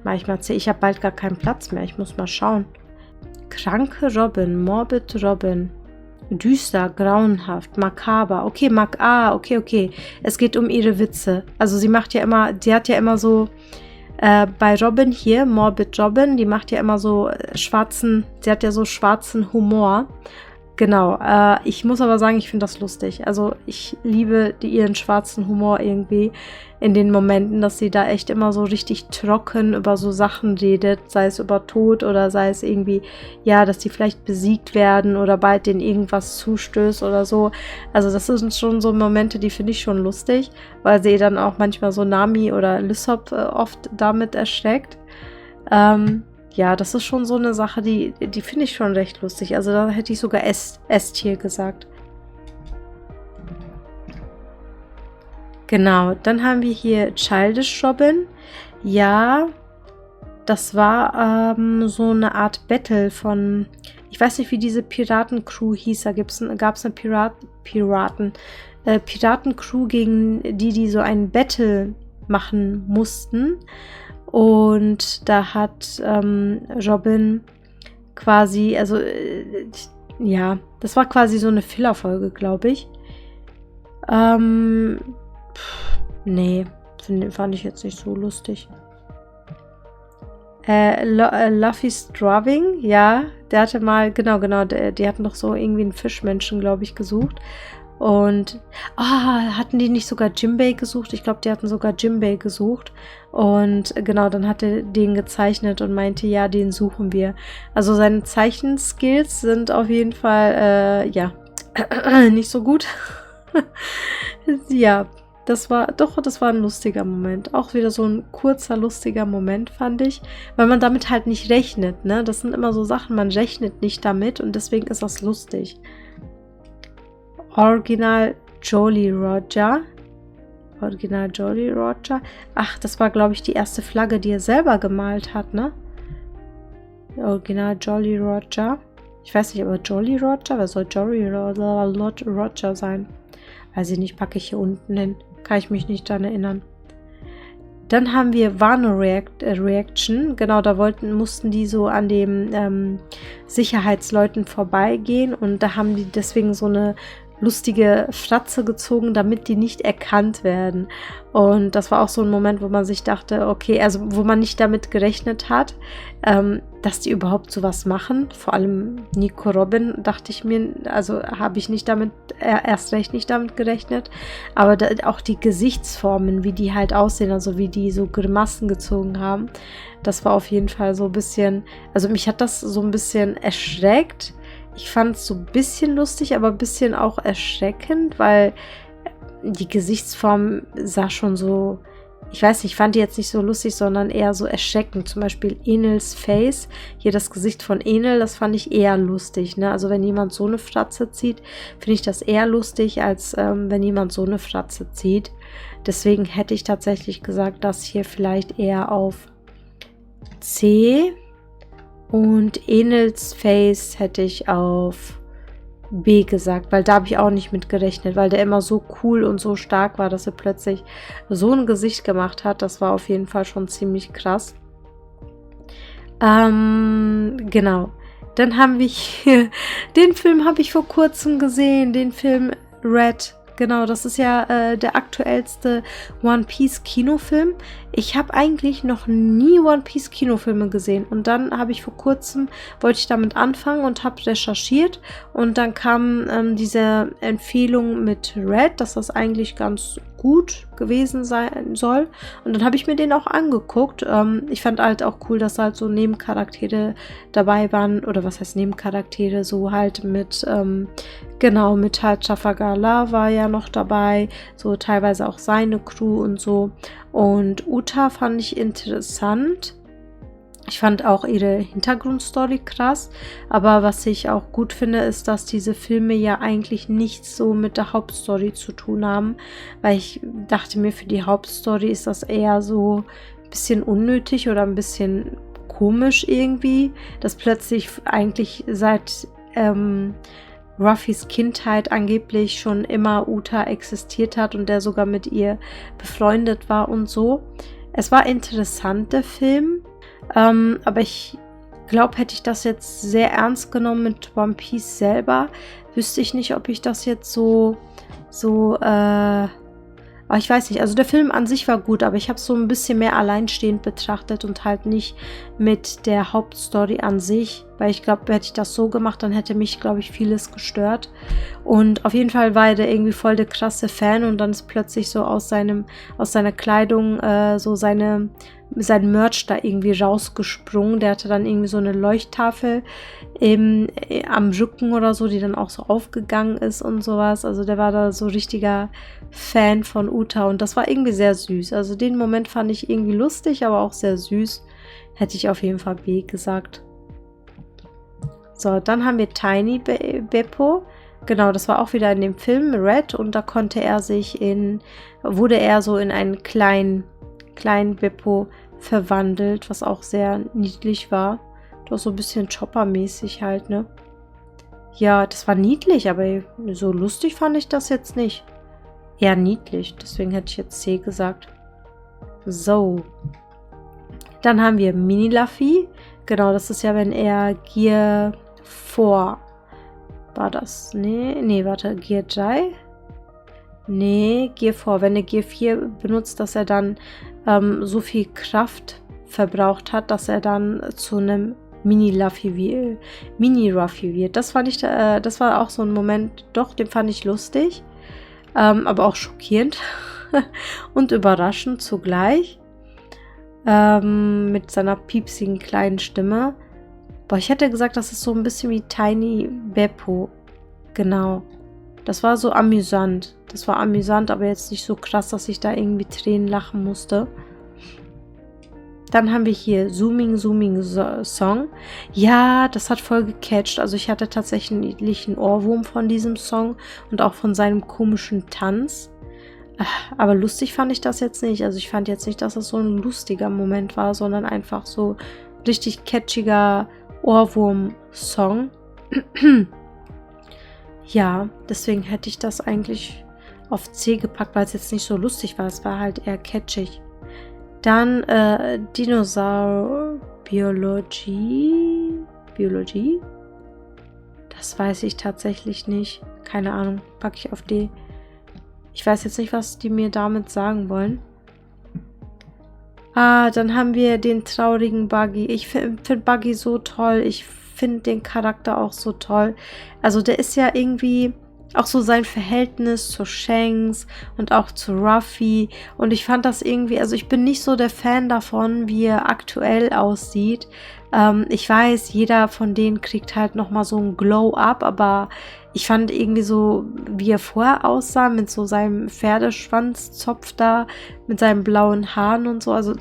Mach ich mal C. Ich habe bald gar keinen Platz mehr. Ich muss mal schauen. Kranke Robin, Morbid Robin. Düster, grauenhaft, makaber. Okay, okay. Es geht um ihre Witze. Also sie hat ja immer so, bei Robin hier, Morbid Robin, die macht ja immer so sie hat ja so schwarzen Humor. Genau, ich muss aber sagen, ich finde das lustig. Also ich liebe ihren schwarzen Humor irgendwie in den Momenten, dass sie da echt immer so richtig trocken über so Sachen redet, sei es über Tod oder sei es irgendwie, ja, dass die vielleicht besiegt werden oder bald denen irgendwas zustößt oder so. Also das sind schon so Momente, die finde ich schon lustig, weil sie dann auch manchmal so Nami oder Lysop oft damit erschreckt. Ja, das ist schon so eine Sache, die finde ich schon recht lustig. Also da hätte ich sogar S-Tier gesagt. Genau, dann haben wir hier Childish Robin. Ja, das war so eine Art Battle von, ich weiß nicht, wie diese Piratencrew hieß. Da gab es eine Piratencrew, gegen die so ein Battle machen mussten. Und da hat Robin quasi, also ja, das war quasi so eine Filler-Folge, glaube ich. Nee, fand ich jetzt nicht so lustig. Luffy's Driving, ja, der hatte mal, genau, die hatten doch so irgendwie einen Fischmenschen, glaube ich, gesucht. Und hatten die nicht sogar Jimbei gesucht? Ich glaube, die hatten sogar Jimbei gesucht. Und genau, dann hat er den gezeichnet und meinte, ja, den suchen wir. Also seine Zeichenskills sind auf jeden Fall, ja, nicht so gut. Ja, das war ein lustiger Moment. Auch wieder so ein kurzer, lustiger Moment, fand ich. Weil man damit halt nicht rechnet, ne? Das sind immer so Sachen, man rechnet nicht damit und deswegen ist das lustig. Original Jolly Roger. Ach, das war, glaube ich, die erste Flagge, die er selber gemalt hat, ne? Original Jolly Roger. Ich weiß nicht, aber Jolly Roger? Wer soll Jolly Roger sein? Weiß ich nicht, packe ich hier unten hin. Kann ich mich nicht daran erinnern. Dann haben wir Wano Reaction. Genau, da mussten die so an den Sicherheitsleuten vorbeigehen und da haben die deswegen so eine lustige Fratze gezogen, damit die nicht erkannt werden. Und das war auch so ein Moment, wo man sich dachte, okay, also wo man nicht damit gerechnet hat, dass die überhaupt sowas machen. Vor allem Nico Robin, dachte ich mir, also habe ich nicht damit, erst recht nicht damit gerechnet. Aber auch die Gesichtsformen, wie die halt aussehen, also wie die so Grimassen gezogen haben, das war auf jeden Fall so ein bisschen, also mich hat das so ein bisschen erschreckt. Ich fand es so ein bisschen lustig, aber ein bisschen auch erschreckend, weil die Gesichtsform sah schon so, ich weiß nicht, ich fand die jetzt nicht so lustig, sondern eher so erschreckend. Zum Beispiel Enels Face, hier das Gesicht von Enel, das fand ich eher lustig, ne? Also wenn jemand so eine Fratze zieht, finde ich das eher lustig, als wenn jemand so eine Fratze zieht. Deswegen hätte ich tatsächlich gesagt, dass hier vielleicht eher auf C und Enels Face hätte ich auf B gesagt, weil da habe ich auch nicht mit gerechnet, weil der immer so cool und so stark war, dass er plötzlich so ein Gesicht gemacht hat. Das war auf jeden Fall schon ziemlich krass. Genau. Dann haben wir hier, den Film habe ich vor kurzem gesehen, den Film Red. Genau, das ist ja der aktuellste One Piece Kinofilm. Ich habe eigentlich noch nie One Piece Kinofilme gesehen und dann habe ich vor kurzem, wollte ich damit anfangen und habe recherchiert und dann kam diese Empfehlung mit Red, dass das eigentlich ganz gut gewesen sein soll und dann habe ich mir den auch angeguckt. Ich fand halt auch cool, dass halt so Nebencharaktere dabei waren oder was heißt Nebencharaktere, so halt mit genau, mit halt Trafalgar war ja noch dabei, so teilweise auch seine Crew und so. Und Uta fand ich interessant. Ich fand auch ihre Hintergrundstory krass, aber was ich auch gut finde, ist, dass diese Filme ja eigentlich nichts so mit der Hauptstory zu tun haben, weil ich dachte mir, für die Hauptstory ist das eher so ein bisschen unnötig oder ein bisschen komisch irgendwie, dass plötzlich eigentlich seit Ruffys Kindheit angeblich schon immer Uta existiert hat und der sogar mit ihr befreundet war und so. Es war interessant, der Film, aber ich glaube, hätte ich das jetzt sehr ernst genommen mit One Piece selber, wüsste ich nicht, ob ich das jetzt so, aber ich weiß nicht, also der Film an sich war gut, aber ich habe es so ein bisschen mehr alleinstehend betrachtet und halt nicht mit der Hauptstory an sich, weil ich glaube, hätte ich das so gemacht, dann hätte mich, glaube ich, vieles gestört. Und auf jeden Fall war der irgendwie voll der krasse Fan und dann ist plötzlich so aus seiner Kleidung so sein Merch da irgendwie rausgesprungen. Der hatte dann irgendwie so eine Leuchttafel am Rücken oder so, die dann auch so aufgegangen ist und sowas. Also der war da so richtiger Fan von Uta und das war irgendwie sehr süß. Also den Moment fand ich irgendwie lustig, aber auch sehr süß. Hätte ich auf jeden Fall B gesagt. So, dann haben wir Tiny Beppo. Genau, das war auch wieder in dem Film Red und da wurde er so in einen kleinen Beppo verwandelt, was auch sehr niedlich war. Doch so ein bisschen Chopper-mäßig halt, ne? Ja, das war niedlich, aber so lustig fand ich das jetzt nicht. Eher niedlich, deswegen hätte ich jetzt C gesagt. So. Dann haben wir Mini Luffy. Genau, das ist ja, wenn er Gear 4 war das. Nee, warte, Gear 3? Nee, Gear 4. Wenn er Gear 4 benutzt, dass er dann so viel Kraft verbraucht hat, dass er dann zu einem Mini-Ruffy wird. Das war auch so ein Moment, doch, den fand ich lustig, aber auch schockierend und überraschend zugleich. Mit seiner piepsigen kleinen Stimme. Boah, ich hätte gesagt, das ist so ein bisschen wie Tiny Beppo. Genau. Das war so amüsant. Das war amüsant, aber jetzt nicht so krass, dass ich da irgendwie Tränen lachen musste. Dann haben wir hier Zooming Song. Ja, das hat voll gecatcht. Also ich hatte tatsächlich einen Ohrwurm von diesem Song und auch von seinem komischen Tanz. Aber lustig fand ich das jetzt nicht. Also ich fand jetzt nicht, dass das so ein lustiger Moment war, sondern einfach so richtig catchiger Ohrwurm-Song. Ja, deswegen hätte ich das eigentlich auf C gepackt, weil es jetzt nicht so lustig war. Es war halt eher catchig. Dann Dinosaur Biologie. Das weiß ich tatsächlich nicht. Keine Ahnung. Packe ich auf D. Ich weiß jetzt nicht, was die mir damit sagen wollen. Ah, dann haben wir den traurigen Buggy. Ich finde Buggy so toll. Ich finde den Charakter auch so toll. Also der ist ja irgendwie auch so sein Verhältnis zu Shanks und auch zu Ruffy. Und ich fand das irgendwie, also ich bin nicht so der Fan davon, wie er aktuell aussieht. Ich weiß, jeder von denen kriegt halt nochmal so ein Glow-up, aber ich fand irgendwie so, wie er vorher aussah, mit so seinem Pferdeschwanzzopf da, mit seinen blauen Haaren und so, also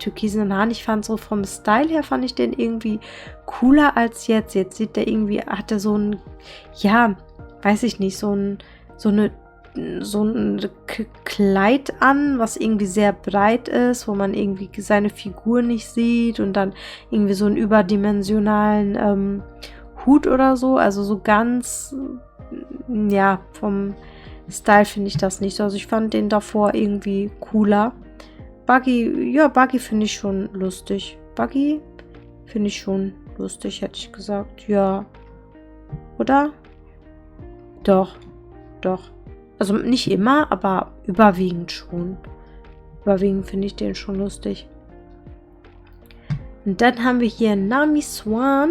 türkisen Haaren. Ich fand so vom Style her, fand ich den irgendwie cooler als jetzt. Jetzt sieht der irgendwie, hat er so ein, ja, weiß ich nicht, so ein Kleid an, was irgendwie sehr breit ist, wo man irgendwie seine Figur nicht sieht und dann irgendwie so einen überdimensionalen Hut oder so, also so ganz, ja, vom Style finde ich das nicht so. Also ich fand den davor irgendwie cooler. Buggy, ja, Buggy finde ich schon lustig. Buggy finde ich schon lustig, hätte ich gesagt. Ja. Oder? Doch. Also nicht immer, aber überwiegend schon. Überwiegend finde ich den schon lustig. Und dann haben wir hier Nami Swan.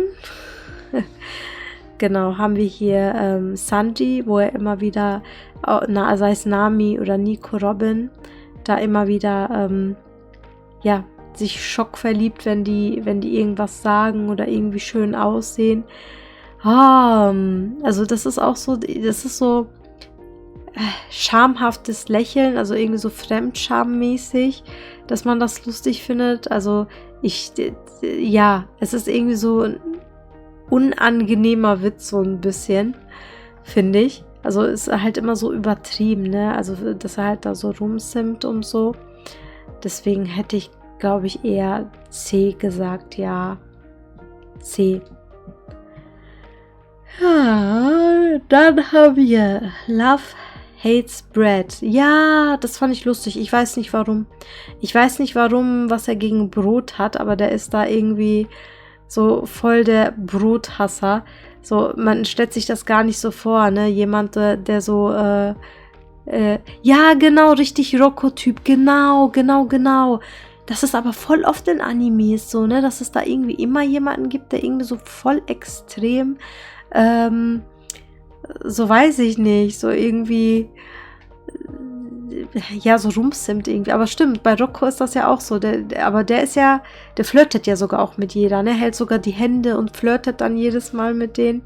Genau, haben wir hier Sanji, wo er immer wieder, sei es Nami oder Nico Robin, da immer wieder, ja, sich schockverliebt, wenn die irgendwas sagen oder irgendwie schön aussehen. Also das ist auch so, das ist so schamhaftes Lächeln, also irgendwie so fremdschammäßig, dass man das lustig findet. Also ja, es ist irgendwie so ein unangenehmer Witz, so ein bisschen, finde ich. Also ist halt immer so übertrieben, ne? Also, dass er halt da so rumsimmt und so. Deswegen hätte ich, glaube ich, eher C gesagt, ja. C. Ja, dann haben wir Love Hates Bread. Ja, das fand ich lustig. Ich weiß nicht warum. Was er gegen Brot hat, aber der ist da irgendwie so voll der Brothasser. So, man stellt sich das gar nicht so vor, ne? Jemand, der so, ja, genau, richtig Rocco-Typ. Genau. Das ist aber voll oft in Animes so, ne? Dass es da irgendwie immer jemanden gibt, der irgendwie so voll extrem, so weiß ich nicht, so irgendwie, ja, so rumsimmt irgendwie. Aber stimmt, bei Rocco ist das ja auch so. Aber der ist ja, der flirtet ja sogar auch mit jeder, ne? Hält sogar die Hände und flirtet dann jedes Mal mit denen.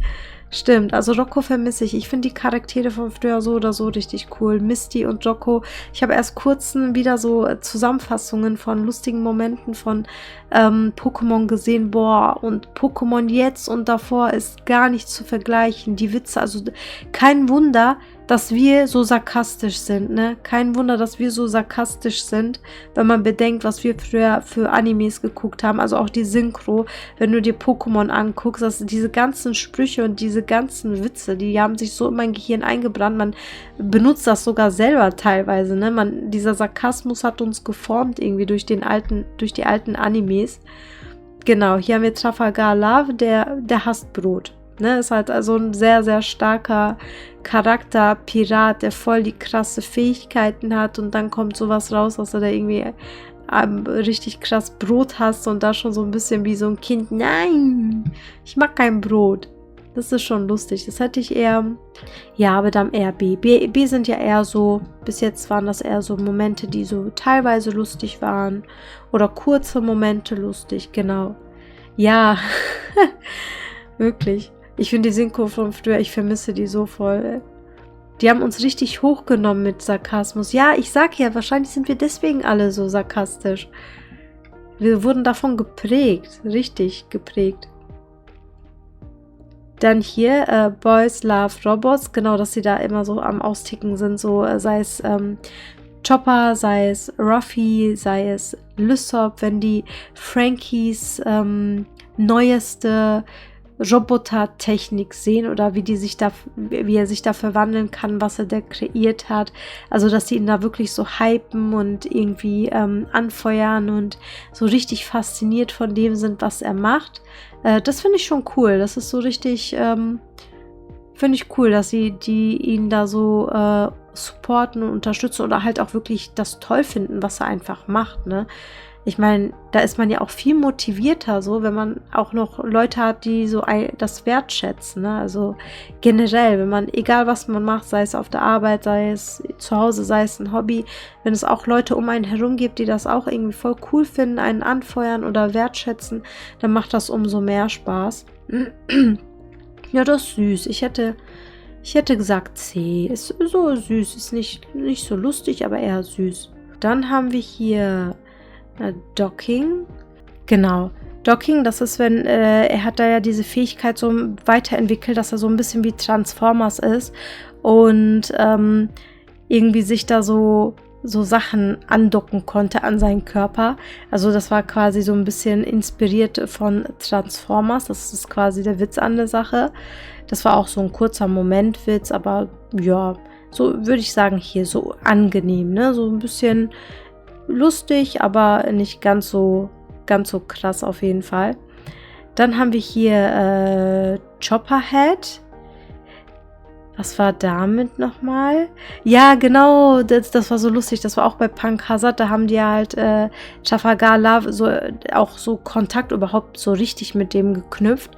Stimmt, also Rocco vermisse ich. Ich finde die Charaktere von früher so oder so richtig cool. Misty und Rocco. Ich habe erst kurzen wieder so Zusammenfassungen von lustigen Momenten von Pokémon gesehen. Boah, und Pokémon jetzt und davor ist gar nicht zu vergleichen. Die Witze, also kein Wunder, dass wir so sarkastisch sind, ne? Kein Wunder, dass wir so sarkastisch sind, wenn man bedenkt, was wir früher für Animes geguckt haben. Also auch die Synchro, wenn du dir Pokémon anguckst, dass diese ganzen Sprüche und diese ganzen Witze, die haben sich so in mein Gehirn eingebrannt. Man benutzt das sogar selber teilweise, ne? Dieser Sarkasmus hat uns geformt irgendwie durch die alten Animes. Genau, hier haben wir Trafalgar Love, der hasst Brot. Ne, ist halt also ein sehr, sehr starker Charakter, Pirat, der voll die krasse Fähigkeiten hat und dann kommt sowas raus, dass er da irgendwie richtig krass Brot hasst und da schon so ein bisschen wie so ein Kind, nein, ich mag kein Brot. Das ist schon lustig. Das hätte ich eher, ja, aber dann eher B. B sind ja eher so, bis jetzt waren das eher so Momente, die so teilweise lustig waren oder kurze Momente lustig, genau. Ja, wirklich. Ich finde die Synchro von früher, ich vermisse die so voll. Die haben uns richtig hochgenommen mit Sarkasmus. Ja, ich sag ja, wahrscheinlich sind wir deswegen alle so sarkastisch. Wir wurden davon geprägt, richtig geprägt. Dann hier, Boys Love Robots, genau, dass sie da immer so am Austicken sind, so sei es Chopper, sei es Ruffy, sei es Lysop, wenn die Frankies neueste Robotertechnik sehen oder wie er sich da verwandeln kann, was er da kreiert hat. Also, dass die ihn da wirklich so hypen und irgendwie anfeuern und so richtig fasziniert von dem sind, was er macht. Das finde ich schon cool. Das ist so richtig, finde ich cool, dass die ihn da so supporten und unterstützen oder halt auch wirklich das toll finden, was er einfach macht, ne? Ich meine, da ist man ja auch viel motivierter so, wenn man auch noch Leute hat, die so das wertschätzen, ne? Also generell, wenn man, egal was man macht, sei es auf der Arbeit, sei es zu Hause, sei es ein Hobby, wenn es auch Leute um einen herum gibt, die das auch irgendwie voll cool finden, einen anfeuern oder wertschätzen, dann macht das umso mehr Spaß. Ja, das ist süß. Ich hätte gesagt C. Ist so süß, ist nicht so lustig, aber eher süß. Dann haben wir hier Docking. Genau. Docking, das ist, wenn er hat da ja diese Fähigkeit so weiterentwickelt, dass er so ein bisschen wie Transformers ist und irgendwie sich da so Sachen andocken konnte an seinen Körper. Also das war quasi so ein bisschen inspiriert von Transformers. Das ist quasi der Witz an der Sache. Das war auch so ein kurzer Momentwitz, aber ja, so würde ich sagen hier so angenehm, ne? So ein bisschen lustig, aber nicht ganz so krass auf jeden Fall. Dann haben wir hier Chopperhead. Was war damit nochmal? Ja, genau, das war so lustig. Das war auch bei Punk Hazard. Da haben die halt Trafalgar so auch so Kontakt überhaupt so richtig mit dem geknüpft.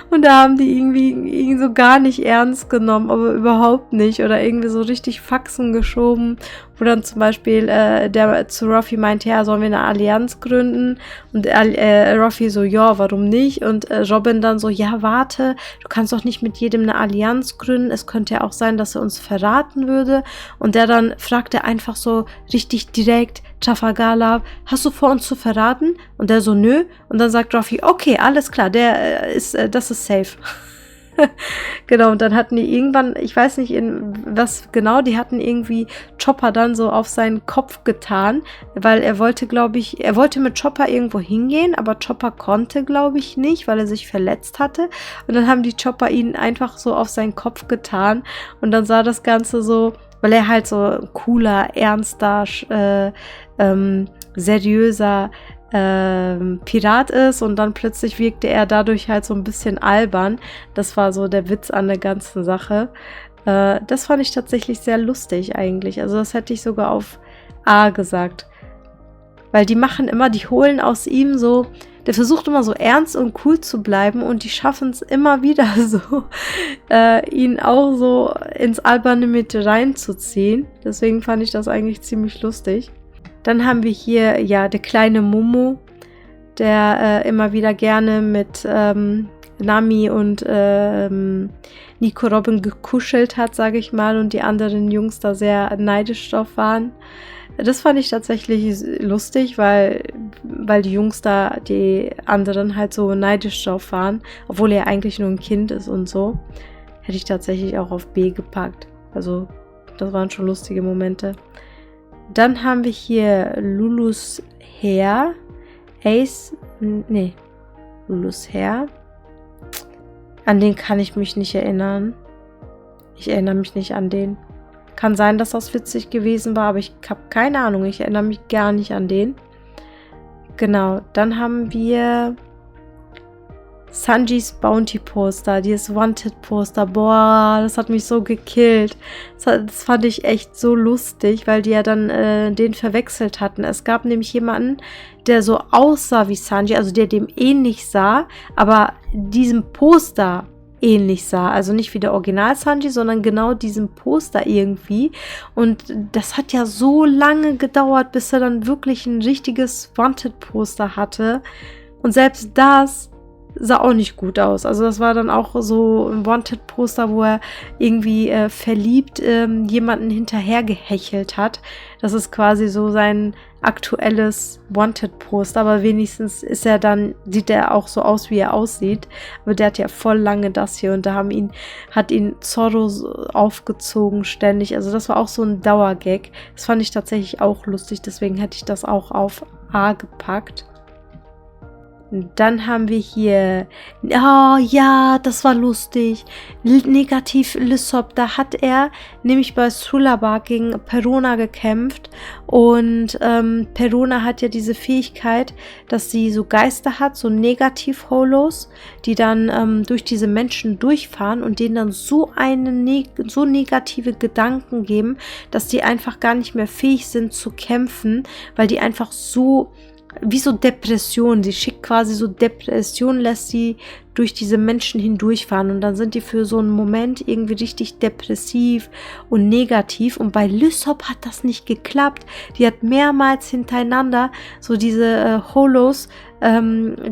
Und da haben die irgendwie so gar nicht ernst genommen, aber überhaupt nicht. Oder irgendwie so richtig Faxen geschoben, wo dann zum Beispiel der zu Ruffy meinte, ja, sollen wir eine Allianz gründen? Und Ruffy so, ja, warum nicht? Und Robin dann so, ja, warte, du kannst doch nicht mit jedem eine Allianz gründen. Es könnte ja auch sein, dass er uns verraten würde. Und der dann fragte einfach so richtig direkt, Trafalgar Law, hast du vor, uns zu verraten? Und der so, nö. Und dann sagt Ruffy, okay, alles klar, das ist safe. Genau, und dann hatten die irgendwann, ich weiß nicht was genau, die hatten irgendwie Chopper dann so auf seinen Kopf getan, weil er wollte mit Chopper irgendwo hingehen, aber Chopper konnte, glaube ich, nicht, weil er sich verletzt hatte. Und dann haben die Chopper ihn einfach so auf seinen Kopf getan und dann sah das Ganze so, weil er halt so cooler, ernster, seriöser Pirat ist und dann plötzlich wirkte er dadurch halt so ein bisschen albern. Das war so der Witz an der ganzen Sache. Das fand ich tatsächlich sehr lustig eigentlich. Also das hätte ich sogar auf A gesagt. Weil die holen aus ihm so, der versucht immer so ernst und cool zu bleiben und die schaffen es immer wieder so, ihn auch so ins Alberne mit reinzuziehen. Deswegen fand ich das eigentlich ziemlich lustig. Dann haben wir hier, ja, der kleine Momo, der immer wieder gerne mit Nami und Nico Robin gekuschelt hat, sage ich mal, und die anderen Jungs da sehr neidisch drauf waren. Das fand ich tatsächlich lustig, weil die Jungs da, die anderen halt so neidisch drauf waren, obwohl er eigentlich nur ein Kind ist und so. Hätte ich tatsächlich auch auf B gepackt. Also, das waren schon lustige Momente. Dann haben wir hier Lulus Hair. Lulus Hair. An den kann ich mich nicht erinnern. Ich erinnere mich nicht an den. Kann sein, dass das witzig gewesen war, aber ich habe keine Ahnung. Ich erinnere mich gar nicht an den. Genau, dann haben wir Sanjis Bounty Poster, dieses Wanted Poster. Boah, das hat mich so gekillt. Das fand ich echt so lustig, weil die ja dann den verwechselt hatten. Es gab nämlich jemanden, der so aussah wie Sanji, also der dem ähnlich sah, aber diesem Poster ähnlich sah. Also nicht wie der Original Sanji, sondern genau diesem Poster irgendwie. Und das hat ja so lange gedauert, bis er dann wirklich ein richtiges Wanted Poster hatte. Und selbst das sah auch nicht gut aus. Also das war dann auch so ein Wanted-Poster, wo er irgendwie verliebt jemanden hinterher gehechelt hat. Das ist quasi so sein aktuelles Wanted-Poster, aber wenigstens sieht er auch so aus, wie er aussieht. Aber der hat ja voll lange das hier und da hat ihn Zorro aufgezogen ständig. Also das war auch so ein Dauergag. Das fand ich tatsächlich auch lustig, deswegen hätte ich das auch auf A gepackt. Dann haben wir hier, oh ja, das war lustig, negativ Lysop, da hat er nämlich bei Sulaba gegen Perona gekämpft und Perona hat ja diese Fähigkeit, dass sie so Geister hat, so Negativ-Holos, die dann durch diese Menschen durchfahren und denen dann so negative Gedanken geben, dass die einfach gar nicht mehr fähig sind zu kämpfen, weil die einfach so wie so Depression, sie schickt quasi so Depression, lässt sie durch diese Menschen hindurchfahren und dann sind die für so einen Moment irgendwie richtig depressiv und negativ und bei Lysop hat das nicht geklappt. Die hat mehrmals hintereinander so diese Holos,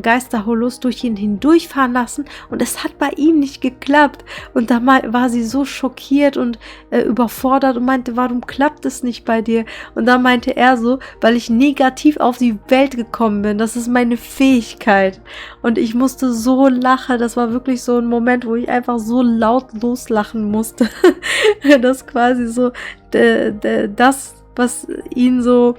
Geister-Holos durch ihn hindurchfahren lassen und es hat bei ihm nicht geklappt und da war sie so schockiert und überfordert und meinte, warum klappt es nicht bei dir? Und da meinte er so, weil ich negativ auf die Welt gekommen bin, das ist meine Fähigkeit und ich musste so lachen, das war wirklich so ein Moment, wo ich einfach so laut loslachen musste, das quasi so das, was ihn so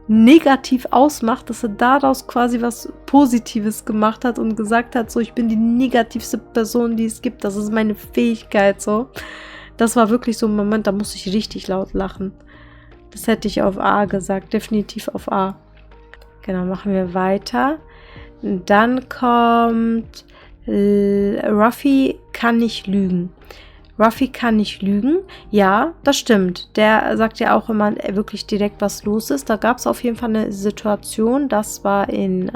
negativ ausmacht, dass er daraus quasi was Positives gemacht hat und gesagt hat, so, ich bin die negativste Person, die es gibt, das ist meine Fähigkeit, so. Das war wirklich so ein Moment, da musste ich richtig laut lachen. Das hätte ich auf A gesagt, definitiv auf A. Genau, machen wir weiter. Dann kommt Ruffy kann nicht lügen. Ruffy kann nicht lügen. Ja, das stimmt. Der sagt ja auch immer wirklich direkt, was los ist. Da gab es auf jeden Fall eine Situation, das war in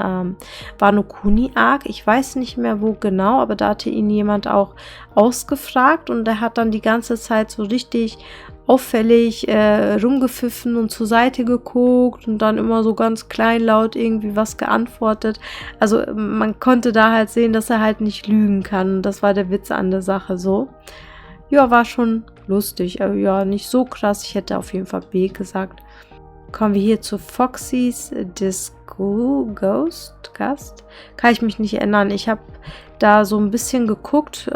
Wano Kuni Arc. Ich weiß nicht mehr, wo genau, aber da hatte ihn jemand auch ausgefragt und er hat dann die ganze Zeit so richtig auffällig rumgepfiffen und zur Seite geguckt und dann immer so ganz kleinlaut irgendwie was geantwortet. Also man konnte da halt sehen, dass er halt nicht lügen kann. Das war der Witz an der Sache so. Ja, war schon lustig, aber ja, nicht so krass. Ich hätte auf jeden Fall B gesagt. Kommen wir hier zu Foxys Disco Ghost. Kann ich mich nicht erinnern. Ich habe da so ein bisschen geguckt,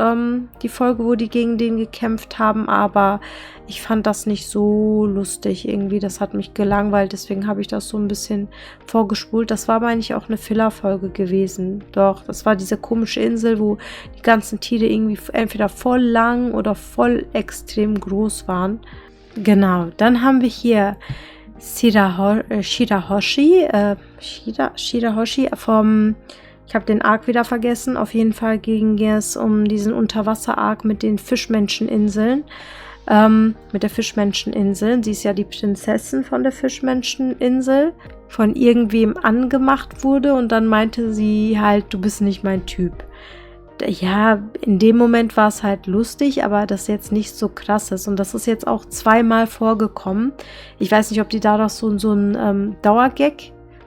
die Folge, wo die gegen den gekämpft haben, aber ich fand das nicht so lustig irgendwie. Das hat mich gelangweilt, deswegen habe ich das so ein bisschen vorgespult. Das war, meine ich, auch eine Filler-Folge gewesen. Doch, das war diese komische Insel, wo die ganzen Tiere irgendwie entweder voll lang oder voll extrem groß waren. Genau, dann haben wir hier Shirahoshi vom, ich habe den Arc wieder vergessen, auf jeden Fall ging es um diesen Unterwasser-Arc mit den Fischmenscheninseln, mit der Fischmenscheninsel. Sie ist ja die Prinzessin von der Fischmenscheninsel, von irgendwem angemacht wurde und dann meinte sie halt, du bist nicht mein Typ. Ja, in dem Moment war es halt lustig, aber das jetzt nicht so krass ist. Und das ist jetzt auch zweimal vorgekommen. Ich weiß nicht, ob die daraus so einen Dauergag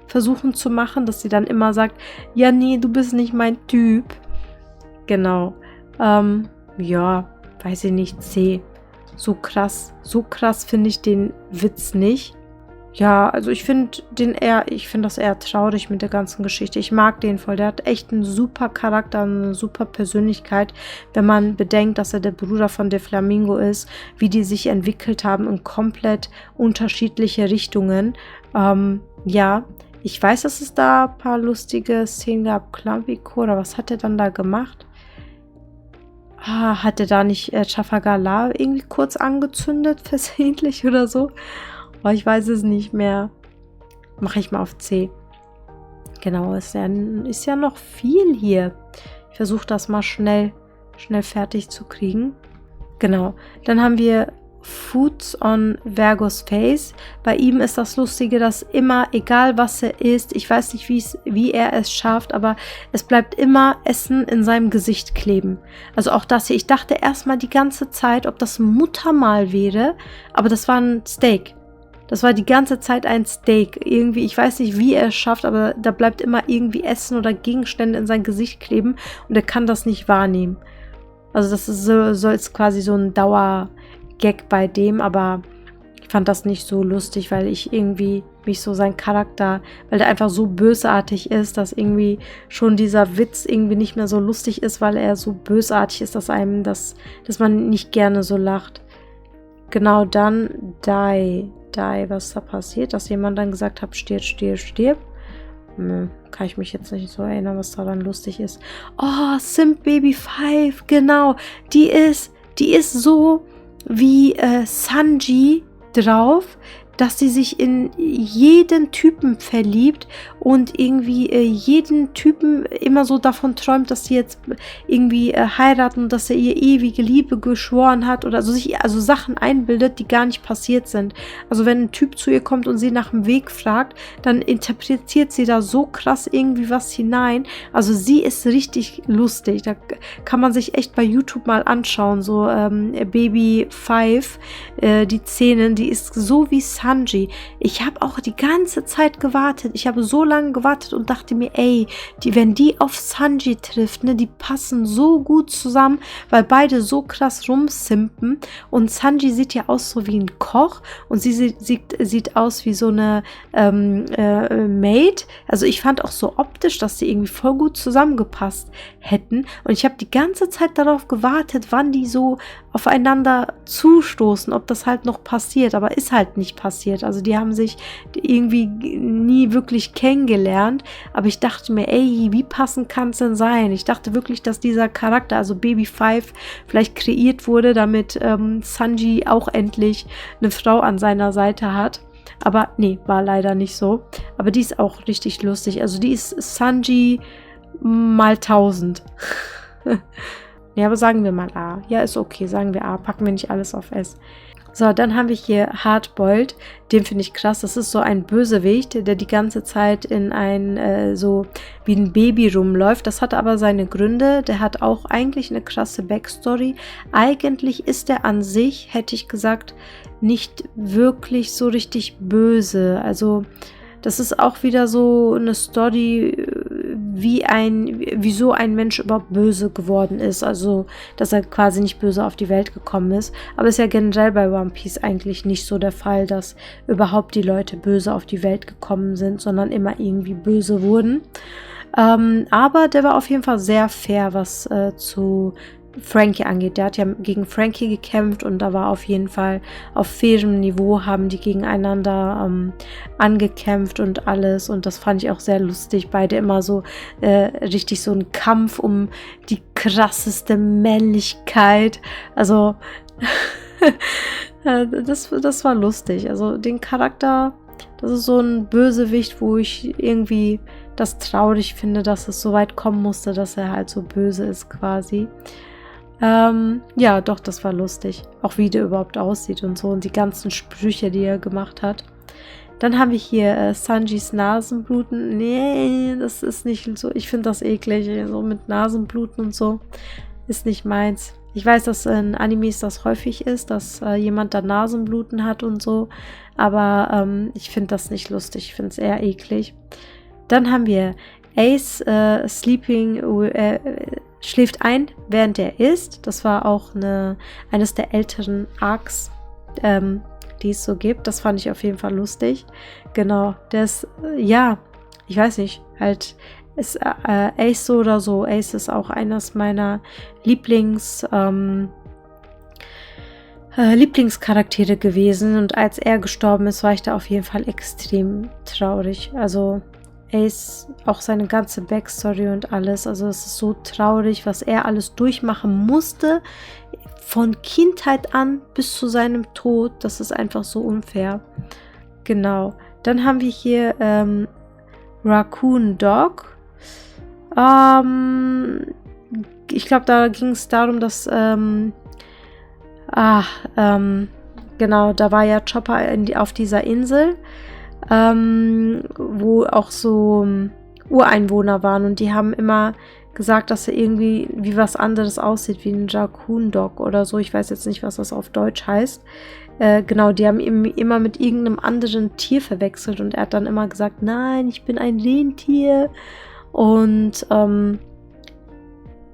versuchen zu machen, dass sie dann immer sagt, ja, nee, du bist nicht mein Typ. Genau. Ja, weiß ich nicht, C. So krass finde ich den Witz nicht. Ja, also ich finde das eher traurig mit der ganzen Geschichte. Ich mag den voll. Der hat echt einen super Charakter, eine super Persönlichkeit, wenn man bedenkt, dass er der Bruder von Doflamingo ist, wie die sich entwickelt haben in komplett unterschiedliche Richtungen. Ja, ich weiß, dass es da ein paar lustige Szenen gab. Clavico, oder was hat er dann da gemacht? Hat er da nicht Trafalgar irgendwie kurz angezündet, versehentlich oder so? Oh, ich weiß es nicht mehr. Mache ich mal auf C. Genau, ist ja noch viel hier. Ich versuche das mal schnell fertig zu kriegen. Genau, dann haben wir Foods on Vergos Face. Bei ihm ist das Lustige, dass immer, egal was er isst, ich weiß nicht, wie er es schafft, aber es bleibt immer Essen in seinem Gesicht kleben. Also auch das hier. Ich dachte erstmal die ganze Zeit, ob das ein Muttermal wäre, aber das war ein Steak. Das war die ganze Zeit ein Steak. Irgendwie, ich weiß nicht, wie er es schafft, aber da bleibt immer irgendwie Essen oder Gegenstände in sein Gesicht kleben und er kann das nicht wahrnehmen. Also das ist soll es quasi so ein Dauergag bei dem, aber ich fand das nicht so lustig, weil ich irgendwie mich so sein Charakter, weil der einfach so bösartig ist, dass irgendwie schon dieser Witz irgendwie nicht mehr so lustig ist, weil er so bösartig ist, dass man nicht gerne so lacht. Genau, dann Die, was da passiert, dass jemand dann gesagt hat, stirb. Kann ich mich jetzt nicht so erinnern, was daran lustig ist. Oh, Simp Baby 5, genau. Die ist so wie Sanji drauf, dass sie sich in jeden Typen verliebt und irgendwie jeden Typen immer so davon träumt, dass sie jetzt irgendwie heiraten und dass er ihr ewige Liebe geschworen hat oder so, sich also Sachen einbildet, die gar nicht passiert sind. Also wenn ein Typ zu ihr kommt und sie nach dem Weg fragt, dann interpretiert sie da so krass irgendwie was hinein. Also sie ist richtig lustig. Da kann man sich echt bei YouTube mal anschauen, so Baby 5, die Szenen, die ist so wie Sanji. Ich habe auch die ganze Zeit gewartet. Ich habe so lange gewartet und dachte mir, ey, wenn die auf Sanji trifft, ne, die passen so gut zusammen, weil beide so krass rumsimpen. Und Sanji sieht ja aus so wie ein Koch und sie sieht aus wie so eine Maid. Also ich fand auch so optisch, dass die irgendwie voll gut zusammengepasst hätten. Und ich habe die ganze Zeit darauf gewartet, wann die so aufeinander zustoßen, ob das halt noch passiert, aber ist halt nicht passiert. Also die haben sich irgendwie nie wirklich kennengelernt, aber ich dachte mir, ey, wie passend kann es denn sein? Ich dachte wirklich, dass dieser Charakter, also Baby 5, vielleicht kreiert wurde, damit Sanji auch endlich eine Frau an seiner Seite hat. Aber nee, war leider nicht so. Aber die ist auch richtig lustig. Also die ist Sanji mal 1000. Ja, aber sagen wir mal A. Ja, ist okay, sagen wir A. Packen wir nicht alles auf S. So, dann haben wir hier Hardboiled. Den finde ich krass. Das ist so ein Bösewicht, der die ganze Zeit in ein, so wie ein Baby rumläuft. Das hat aber seine Gründe. Der hat auch eigentlich eine krasse Backstory. Eigentlich ist er an sich, hätte ich gesagt, nicht wirklich so richtig böse. Also das ist auch wieder so eine Story, wieso ein Mensch überhaupt böse geworden ist. Also, dass er quasi nicht böse auf die Welt gekommen ist. Aber ist ja generell bei One Piece eigentlich nicht so der Fall, dass überhaupt die Leute böse auf die Welt gekommen sind, sondern immer irgendwie böse wurden. Aber der war auf jeden Fall sehr fair, was zu Frankie angeht. Der hat ja gegen Frankie gekämpft und da war auf jeden Fall auf fairem Niveau, haben die gegeneinander angekämpft und alles und das fand ich auch sehr lustig. Beide immer so richtig so ein Kampf um die krasseste Männlichkeit. Also das war lustig. Also den Charakter, das ist so ein Bösewicht, wo ich irgendwie das traurig finde, dass es so weit kommen musste, dass er halt so böse ist quasi. Ja, doch, das war lustig. Auch wie der überhaupt aussieht und so und die ganzen Sprüche, die er gemacht hat. Dann haben wir hier Sanjis Nasenbluten. Nee, das ist nicht so. Ich finde das eklig. So mit Nasenbluten und so ist nicht meins. Ich weiß, dass in Animes das häufig ist, dass jemand da Nasenbluten hat und so. Aber ich finde das nicht lustig. Ich finde es eher eklig. Dann haben wir Ace schläft ein, während er isst. Das war auch eines der älteren Arcs, die es so gibt. Das fand ich auf jeden Fall lustig. Genau, der ist, ja, ich weiß nicht, halt ist Ace so oder so. Ace ist auch eines meiner Lieblingscharaktere gewesen und als er gestorben ist, war ich da auf jeden Fall extrem traurig. Also Ace, auch seine ganze Backstory und alles, also es ist so traurig, was er alles durchmachen musste, von Kindheit an bis zu seinem Tod, das ist einfach so unfair. Genau, dann haben wir hier Raccoon Dog. Ich glaube, da ging es darum, dass genau, da war ja Chopper auf dieser Insel, wo auch so Ureinwohner waren und die haben immer gesagt, dass er irgendwie wie was anderes aussieht, wie ein Raccoon Dog oder so. Ich weiß jetzt nicht, was das auf Deutsch heißt. Genau, die haben ihn immer mit irgendeinem anderen Tier verwechselt und er hat dann immer gesagt, nein, ich bin ein Rentier. Und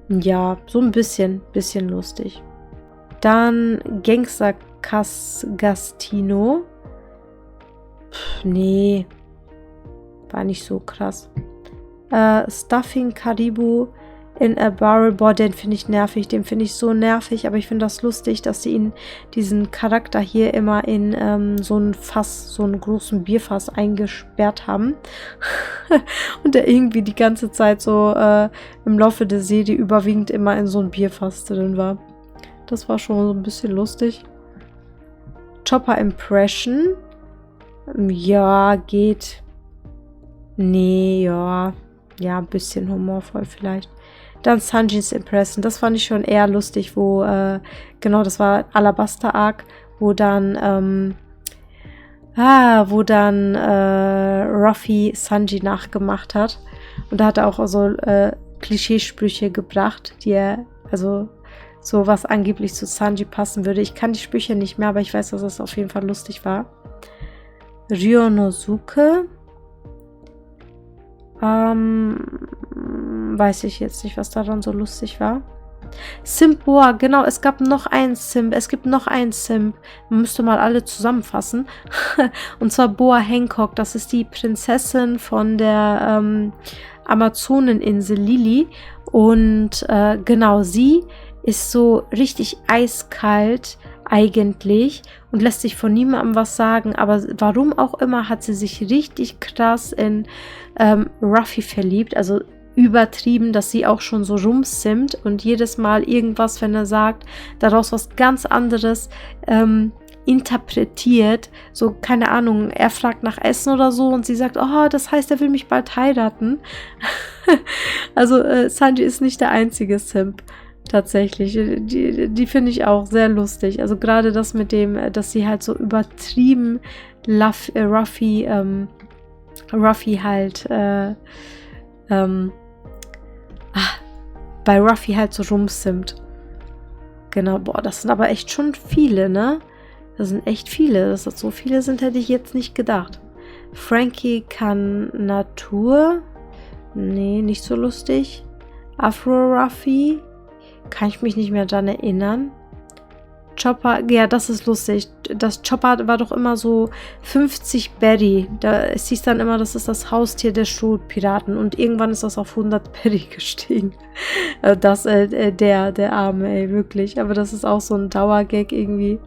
ja, so ein bisschen lustig. Dann Gangster Gastino. Nee, war nicht so krass. Stuffing Caribou in a barrel. Boah, den finde ich nervig, den finde ich so nervig, aber ich finde das lustig, dass sie diesen Charakter hier immer in so ein Fass, so einen großen Bierfass eingesperrt haben. Und der irgendwie die ganze Zeit so im Laufe der Serie überwiegend immer in so ein Bierfass drin war. Das war schon so ein bisschen lustig. Chopper Impression. Ja, geht. Nee, ja. Ja, ein bisschen humorvoll vielleicht. Dann Sanjis Impression. Das fand ich schon eher lustig, wo, genau, das war Alabaster Arc, wo dann, Ruffy Sanji nachgemacht hat. Und da hat er auch so Klischeesprüche gebracht, die er, also so was angeblich zu Sanji passen würde. Ich kann die Sprüche nicht mehr, aber ich weiß, dass es auf jeden Fall lustig war. Ryonosuke. Weiß ich jetzt nicht, was daran so lustig war. Simp Boa, genau, es gab noch einen Simp. Es gibt noch einen Simp. Man müsste mal alle zusammenfassen. Und zwar Boa Hancock. Das ist die Prinzessin von der Amazoneninsel Lili. Und genau, sie ist so richtig eiskalt eigentlich und lässt sich von niemandem was sagen, aber warum auch immer hat sie sich richtig krass in Ruffy verliebt, also übertrieben, dass sie auch schon so rumsimmt und jedes Mal irgendwas, wenn er sagt, daraus was ganz anderes interpretiert, so, keine Ahnung, er fragt nach Essen oder so und sie sagt, oh, das heißt, er will mich bald heiraten. Also Sanji ist nicht der einzige Simp. Tatsächlich. Die finde ich auch sehr lustig. Also gerade das mit dem, dass sie halt so übertrieben Ruffy halt bei Ruffy halt so rumsimmt. Genau, boah, das sind aber echt schon viele, ne? Das sind echt viele. Dass das so viele sind, hätte ich jetzt nicht gedacht. Frankie kann Natur. Nee, nicht so lustig. Afro Ruffy. Kann ich mich nicht mehr dran erinnern. Chopper, ja, das ist lustig. Das Chopper war doch immer so 50 Berry. Es hieß dann immer, das ist das Haustier der Strohpiraten. Und irgendwann ist das auf 100 Berry gestiegen. Der Arme, ey, wirklich. Aber das ist auch so ein Dauergag irgendwie.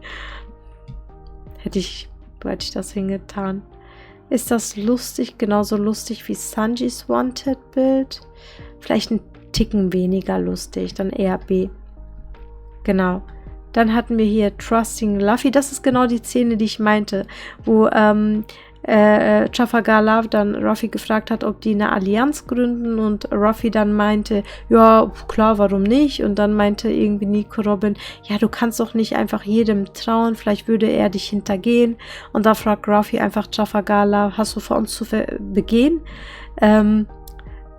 Wo hätte ich das hingetan? Ist das lustig? Genauso lustig wie Sanjis Wanted-Bild? Vielleicht ein Ticken weniger lustig, dann eher B. Genau. Dann hatten wir hier Trusting Luffy. Das ist genau die Szene, die ich meinte, wo Trafalgar Law dann Ruffy gefragt hat, ob die eine Allianz gründen und Ruffy dann meinte, ja, klar, warum nicht? Und dann meinte irgendwie Nico Robin, ja, du kannst doch nicht einfach jedem trauen, vielleicht würde er dich hintergehen. Und da fragt Ruffy einfach Trafalgar Law, hast du vor uns zu begehen?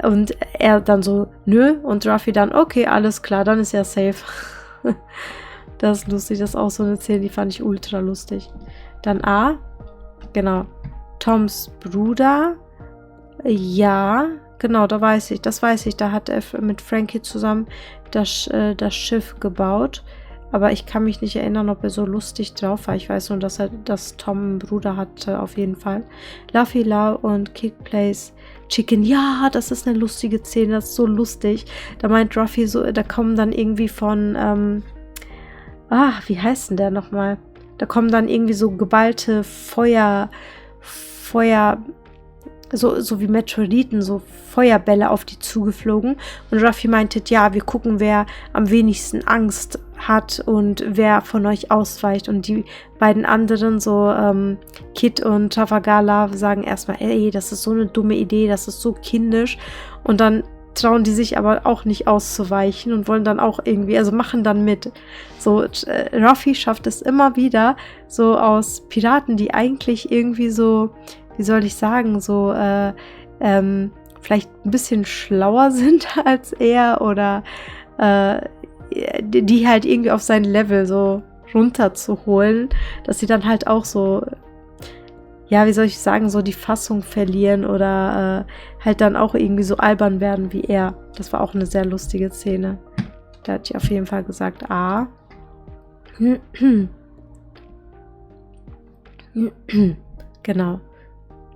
Und er dann so, nö. Und Ruffy dann, okay, alles klar, dann ist er safe. Das ist lustig, das ist auch so eine Szene, die fand ich ultra lustig. Dann A, genau. Toms Bruder, ja, genau, das weiß ich, da hat er mit Frankie zusammen das Schiff gebaut. Aber ich kann mich nicht erinnern, ob er so lustig drauf war. Ich weiß nur, dass Tom einen Bruder hatte, auf jeden Fall. Luffy Law und Kid Plays Chicken. Ja, das ist eine lustige Szene, das ist so lustig. Da meint Ruffy so, da kommen dann irgendwie von, wie heißt denn der nochmal? Da kommen dann irgendwie so geballte Feuer, so wie Meteoriten, so Feuerbälle auf die zugeflogen. Und Ruffy meinte, ja, wir gucken, wer am wenigsten Angst hat und wer von euch ausweicht. Und die beiden anderen, so Kid und Trafalgar Law, sagen erstmal, ey, das ist so eine dumme Idee, das ist so kindisch. Und dann trauen die sich aber auch nicht auszuweichen und wollen dann auch irgendwie, also machen dann mit. So, Ruffy schafft es immer wieder, so aus Piraten, die eigentlich irgendwie so, wie soll ich sagen, so vielleicht ein bisschen schlauer sind als er oder die halt irgendwie auf sein Level so runterzuholen, dass sie dann halt auch so, ja, wie soll ich sagen, so die Fassung verlieren oder halt dann auch irgendwie so albern werden wie er. Das war auch eine sehr lustige Szene. Da hatte ich auf jeden Fall gesagt, A. Genau.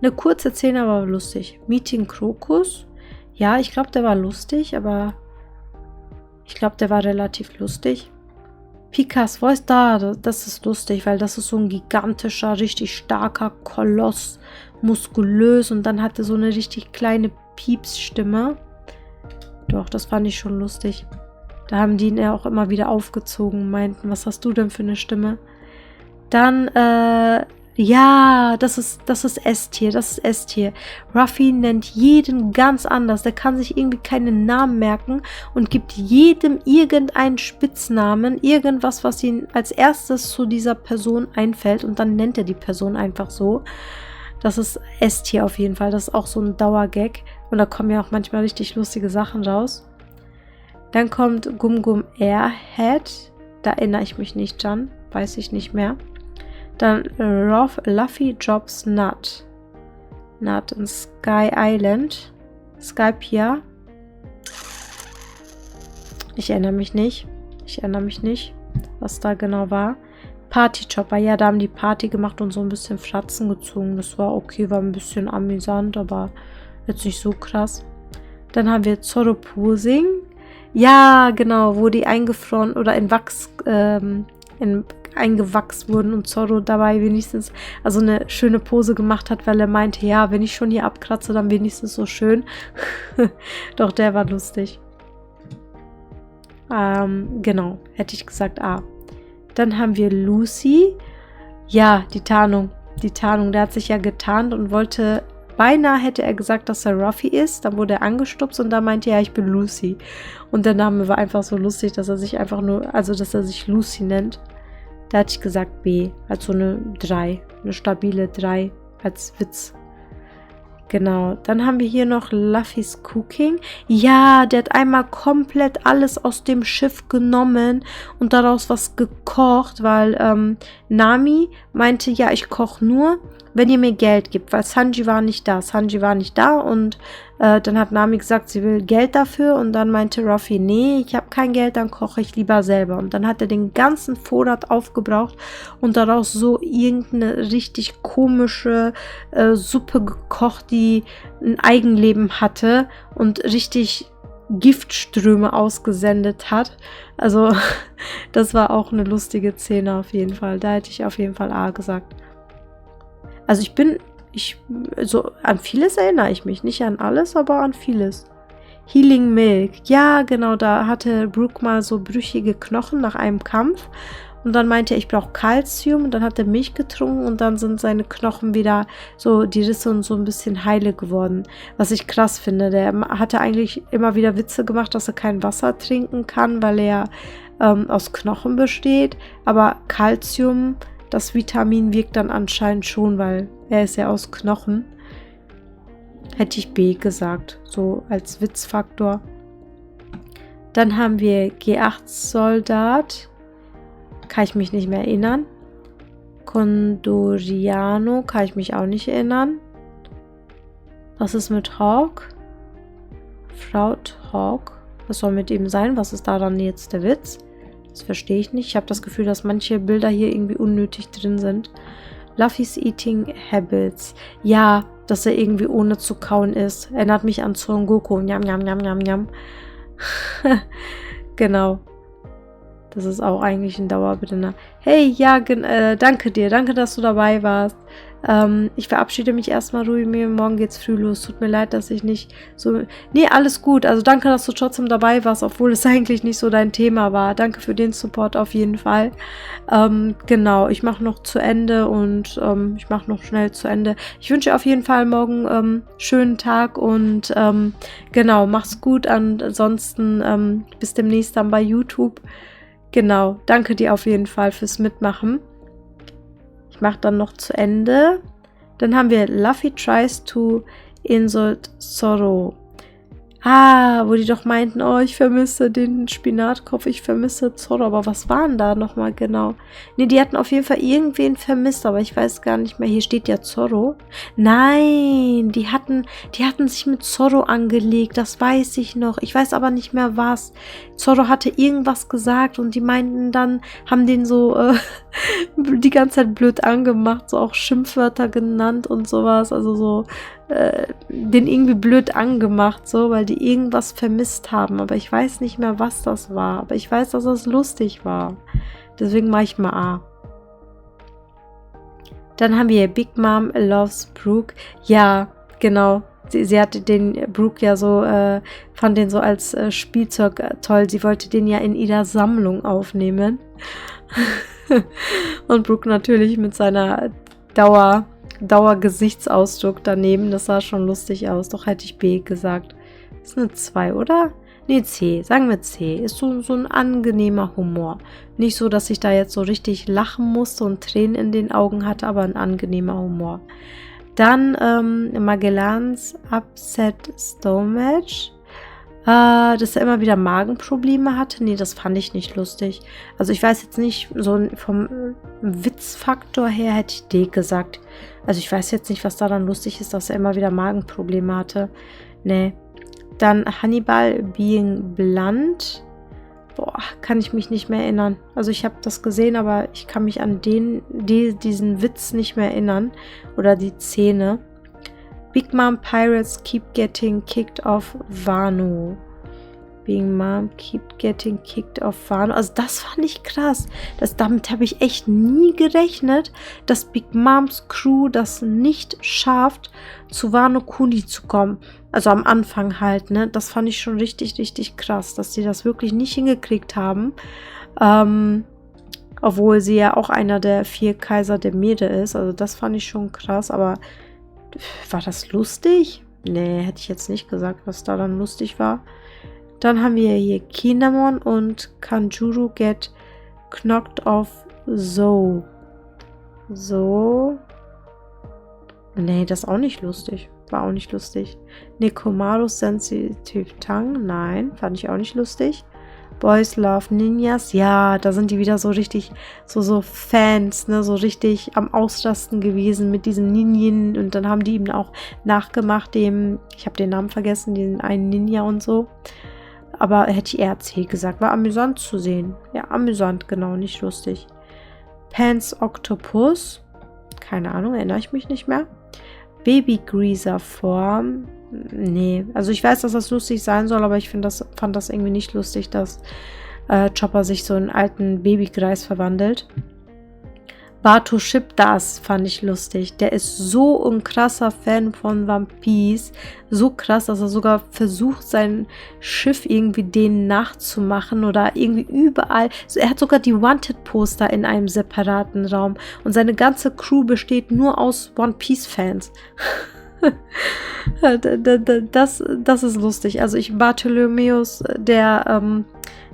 Eine kurze Szene, aber lustig. Meeting Krokus. Ja, ich glaube, der war lustig, aber Ich glaube, der war relativ lustig. Pikas Voice, das ist lustig, weil das ist so ein gigantischer, richtig starker Koloss, muskulös und dann hat er so eine richtig kleine Piepsstimme. Doch, das fand ich schon lustig. Da haben die ihn ja auch immer wieder aufgezogen und meinten, was hast du denn für eine Stimme? Dann, ja, das ist S-Tier, das ist S-Tier. Ruffy nennt jeden ganz anders. Der kann sich irgendwie keinen Namen merken und gibt jedem irgendeinen Spitznamen, irgendwas, was ihm als erstes zu dieser Person einfällt und dann nennt er die Person einfach so. Das ist S-Tier auf jeden Fall. Das ist auch so ein Dauergag und da kommen ja auch manchmal richtig lustige Sachen raus. Dann kommt Gum Gum Airhead. Da erinnere ich mich nicht dran. Weiß ich nicht mehr. Dann Luffy Drops Nut. Nut in Sky Island. Skypia. Ich erinnere mich nicht. Was da genau war. Party Chopper. Ja, da haben die Party gemacht und so ein bisschen Fratzen gezogen. Das war okay, war ein bisschen amüsant, aber jetzt nicht so krass. Dann haben wir Zoro Posing. Ja, genau, wo die eingefroren oder in Wachs eingewachsen wurden und Zoro dabei wenigstens also eine schöne Pose gemacht hat, weil er meinte, ja, wenn ich schon hier abkratze, dann wenigstens so schön. Doch, der war lustig. Genau, hätte ich gesagt A. Dann haben wir Lucy. Ja, die Tarnung. Der hat sich ja getarnt und wollte, beinahe hätte er gesagt, dass er Ruffy ist. Dann wurde er angestupst und da meinte er, ja, ich bin Lucy. Und der Name war einfach so lustig, dass er sich einfach nur, also dass er sich Lucy nennt. Da hatte ich gesagt B, also eine 3, eine stabile 3 als Witz. Genau, dann haben wir hier noch Luffy's Cooking. Ja, der hat einmal komplett alles aus dem Schiff genommen und daraus was gekocht, weil Nami meinte, ja, ich koche nur, wenn ihr mir Geld gibt, weil Sanji war nicht da und dann hat Nami gesagt, sie will Geld dafür und dann meinte Ruffy, nee, ich habe kein Geld, dann koche ich lieber selber. Und dann hat er den ganzen Vorrat aufgebraucht und daraus so irgendeine richtig komische Suppe gekocht, die ein Eigenleben hatte und richtig Giftströme ausgesendet hat. Also das war auch eine lustige Szene auf jeden Fall. Da hätte ich auf jeden Fall A gesagt. Also so an vieles erinnere ich mich. Nicht an alles, aber an vieles. Healing Milk. Ja, genau, da hatte Brook mal so brüchige Knochen nach einem Kampf. Und dann meinte er, ich brauche Calcium. Und dann hat er Milch getrunken und dann sind seine Knochen wieder so, die Risse und so ein bisschen heile geworden. Was ich krass finde. Der hatte eigentlich immer wieder Witze gemacht, dass er kein Wasser trinken kann, weil er aus Knochen besteht. Aber Calcium, das Vitamin wirkt dann anscheinend schon, weil er ist ja aus Knochen. Hätte ich B gesagt, so als Witzfaktor. Dann haben wir G8-Soldat. Kann ich mich nicht mehr erinnern. Condoriano kann ich mich auch nicht erinnern. Was ist mit Hawk? Fraud Hawk. Was soll mit ihm sein? Was ist daran jetzt der Witz? Das verstehe ich nicht. Ich habe das Gefühl, dass manche Bilder hier irgendwie unnötig drin sind. Luffy's Eating Habits. Ja, dass er irgendwie ohne zu kauen ist. Erinnert mich an Son Goku. Njam, njam, njam, njam, njam. Genau. Das ist auch eigentlich ein Dauerbrenner. Hey, ja, danke dir. Danke, dass du dabei warst. Ich verabschiede mich erstmal, Ruimi. Morgen geht's früh los. Tut mir leid, dass ich nicht so... Nee, alles gut. Also danke, dass du trotzdem dabei warst, obwohl es eigentlich nicht so dein Thema war. Danke für den Support auf jeden Fall. Genau, ich mache noch zu Ende und ich mache noch schnell zu Ende. Ich wünsche dir auf jeden Fall morgen schönen Tag und genau, mach's gut. Ansonsten bis demnächst dann bei YouTube. Genau, danke dir auf jeden Fall fürs Mitmachen. Ich mache dann noch zu Ende. Dann haben wir Luffy tries to insult Zoro. Ah, wo die doch meinten, oh, ich vermisse den Spinatkopf, ich vermisse Zoro. Aber was waren da nochmal genau? Ne, die hatten auf jeden Fall irgendwen vermisst, aber ich weiß gar nicht mehr. Hier steht ja Zoro. Nein, die hatten sich mit Zoro angelegt, das weiß ich noch. Ich weiß aber nicht mehr was. Zoro hatte irgendwas gesagt und die meinten dann, haben den so die ganze Zeit blöd angemacht, so auch Schimpfwörter genannt und sowas, also so den irgendwie blöd angemacht, so, weil die irgendwas vermisst haben, aber ich weiß nicht mehr, was das war, aber ich weiß, dass das lustig war. Deswegen mache ich mal A. Dann haben wir Big Mom Loves Brooke. Ja, genau. Sie hatte den Brooke ja so, fand den so als Spielzeug toll. Sie wollte den ja in ihrer Sammlung aufnehmen. Und Brooke natürlich mit seiner Dauergesichtsausdruck daneben. Das sah schon lustig aus. Doch hätte ich B gesagt. Das ist eine 2, oder? Nee, C. Sagen wir C. Ist so ein angenehmer Humor. Nicht so, dass ich da jetzt so richtig lachen musste und Tränen in den Augen hatte, aber ein angenehmer Humor. Dann Magellans Upset Stomach. Dass er immer wieder Magenprobleme hatte. Nee, das fand ich nicht lustig. Also ich weiß jetzt nicht, so vom Witzfaktor her hätte ich D gesagt. Also ich weiß jetzt nicht, was daran lustig ist, dass er immer wieder Magenprobleme hatte. Nee. Dann Hannibal Being Blunt. Boah, kann ich mich nicht mehr erinnern. Also ich habe das gesehen, aber ich kann mich an diesen Witz nicht mehr erinnern. Oder die Szene. Big Mom Pirates Keep Getting Kicked Off Wano. Big Mom Keep Getting Kicked Off Wano. Also das fand ich krass. Damit habe ich echt nie gerechnet, dass Big Moms Crew das nicht schafft, zu Wano Kuni zu kommen. Also am Anfang halt, ne? Das fand ich schon richtig, richtig krass, dass sie das wirklich nicht hingekriegt haben. Obwohl sie ja auch einer der 4 Kaiser der Meere ist. Also das fand ich schon krass, aber war das lustig? Nee, hätte ich jetzt nicht gesagt, was da dann lustig war. Dann haben wir hier Kinamon und Kanjuro get knocked off So. Nee, das ist auch nicht lustig. War auch nicht lustig. Nekomaru's Sensitive Tongue. Nein, fand ich auch nicht lustig. Boys Love Ninjas. Ja, da sind die wieder so richtig, so Fans, ne, so richtig am Ausrasten gewesen mit diesen Ninjen. Und dann haben die ihm auch nachgemacht, ich habe den Namen vergessen, den einen Ninja und so. Aber hätte ich eher C gesagt. War amüsant zu sehen. Ja, amüsant, genau, nicht lustig. Pants Octopus. Keine Ahnung, erinnere ich mich nicht mehr. Baby Greaser Form. Nee, also ich weiß, dass das lustig sein soll, aber ich fand das irgendwie nicht lustig, dass Chopper sich so in einen alten Babygreis verwandelt. Bato Ship, das fand ich lustig. Der ist so ein krasser Fan von One Piece. So krass, dass er sogar versucht, sein Schiff irgendwie denen nachzumachen oder irgendwie überall. Er hat sogar die Wanted-Poster in einem separaten Raum. Und seine ganze Crew besteht nur aus One Piece-Fans. Das ist lustig. Also Bartholomäus, der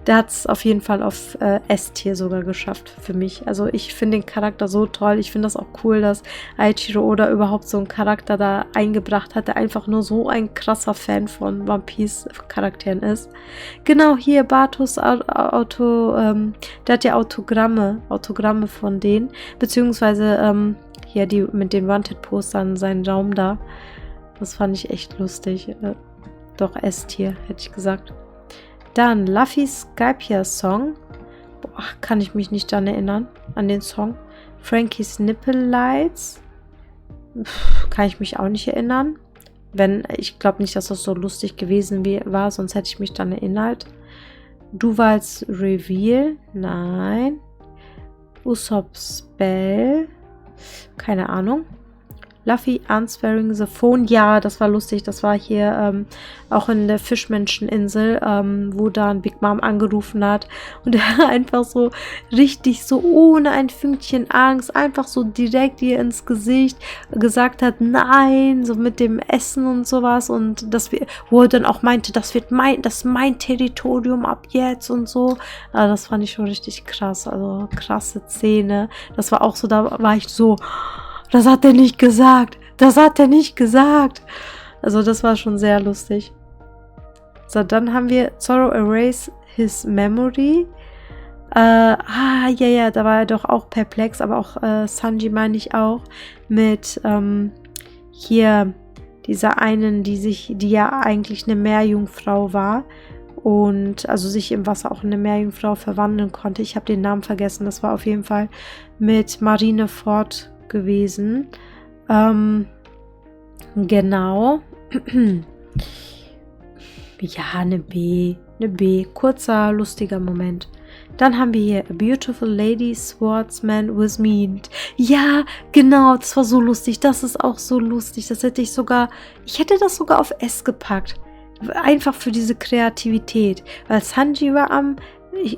hat es auf jeden Fall auf S-Tier sogar geschafft für mich. Also ich finde den Charakter so toll. Ich finde das auch cool, dass Eiichiro Oda überhaupt so einen Charakter da eingebracht hat, der einfach nur so ein krasser Fan von One Piece Charakteren ist. Genau, hier Bartos Auto, der hat ja Autogramme von denen, beziehungsweise hier die mit den Wanted-Postern, seinen Raum da. Das fand ich echt lustig. Doch S-Tier, hätte ich gesagt. Dann Luffy's Skypiea-Song. Boah, kann ich mich nicht daran erinnern, an den Song. Frankie's Nipple Lights. Kann ich mich auch nicht erinnern. Ich glaube nicht, dass das so lustig gewesen war, sonst hätte ich mich daran erinnert. Duvals Reveal. Nein. Usopp's Spell. Keine Ahnung. Luffy Answering the Phone. Ja, das war lustig. Das war hier auch in der Fischmenscheninsel, wo da ein Big Mom angerufen hat und er einfach so richtig so ohne ein Fünkchen Angst einfach so direkt ihr ins Gesicht gesagt hat, nein, so mit dem Essen und sowas und wo er dann auch meinte, das ist mein Territorium ab jetzt und so. Also das fand ich schon richtig krass. Also krasse Szene. Das war auch so, da war ich so... Das hat er nicht gesagt. Also das war schon sehr lustig. So, dann haben wir Zoro erase his memory. Ja, da war er doch auch perplex, aber auch Sanji meine ich auch. Mit hier dieser einen, die ja eigentlich eine Meerjungfrau war. und also sich im Wasser auch in eine Meerjungfrau verwandeln konnte. Ich habe den Namen vergessen, das war auf jeden Fall mit Marineford gewesen. Genau. Ja, eine B. Kurzer, lustiger Moment. Dann haben wir hier A Beautiful Lady Swordsman with Me. Ja, genau, das war so lustig. Das ist auch so lustig. Ich hätte das sogar auf S gepackt. Einfach für diese Kreativität. Weil Sanji war am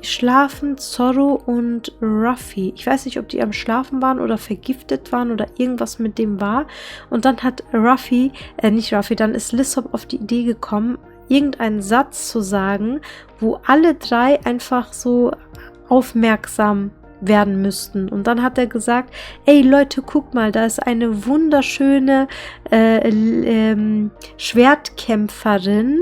Schlafen, Zorro und Ruffy. Ich weiß nicht, ob die am Schlafen waren oder vergiftet waren oder irgendwas mit dem war. Und dann hat dann ist Lissop auf die Idee gekommen, irgendeinen Satz zu sagen, wo alle drei einfach so aufmerksam werden müssten. Und dann hat er gesagt, ey Leute, guck mal, da ist eine wunderschöne Schwertkämpferin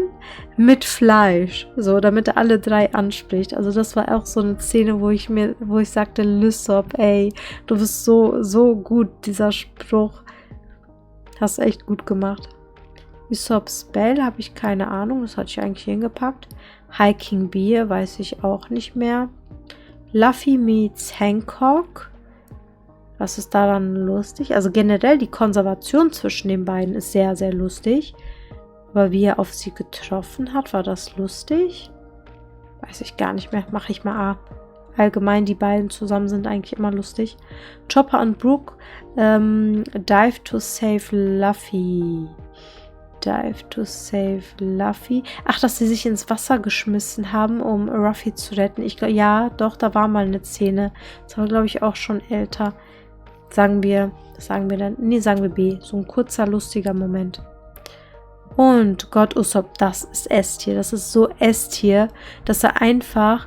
mit Fleisch. So, damit er alle drei anspricht. Also das war auch so eine Szene, wo ich sagte, Lysop, ey, du bist so gut, dieser Spruch. Hast echt gut gemacht. Lysop's Spell habe ich keine Ahnung, das hatte ich eigentlich hingepackt. Hiking Beer weiß ich auch nicht mehr. Luffy meets Hancock. Was ist daran lustig? Also generell die Konservation zwischen den beiden ist sehr, sehr lustig. Aber wie er auf sie getroffen hat, war das lustig? Weiß ich gar nicht mehr. Mache ich mal A. Allgemein, die beiden zusammen sind eigentlich immer lustig. Chopper und Brook dive to save Luffy. Ach, dass sie sich ins Wasser geschmissen haben, um Ruffy zu retten. Ja, doch, da war mal eine Szene. Das war, glaube ich, auch schon älter. Sagen wir B. So ein kurzer, lustiger Moment. Und Gott Usopp, das ist S-Tier. Das ist so S-Tier, dass er einfach,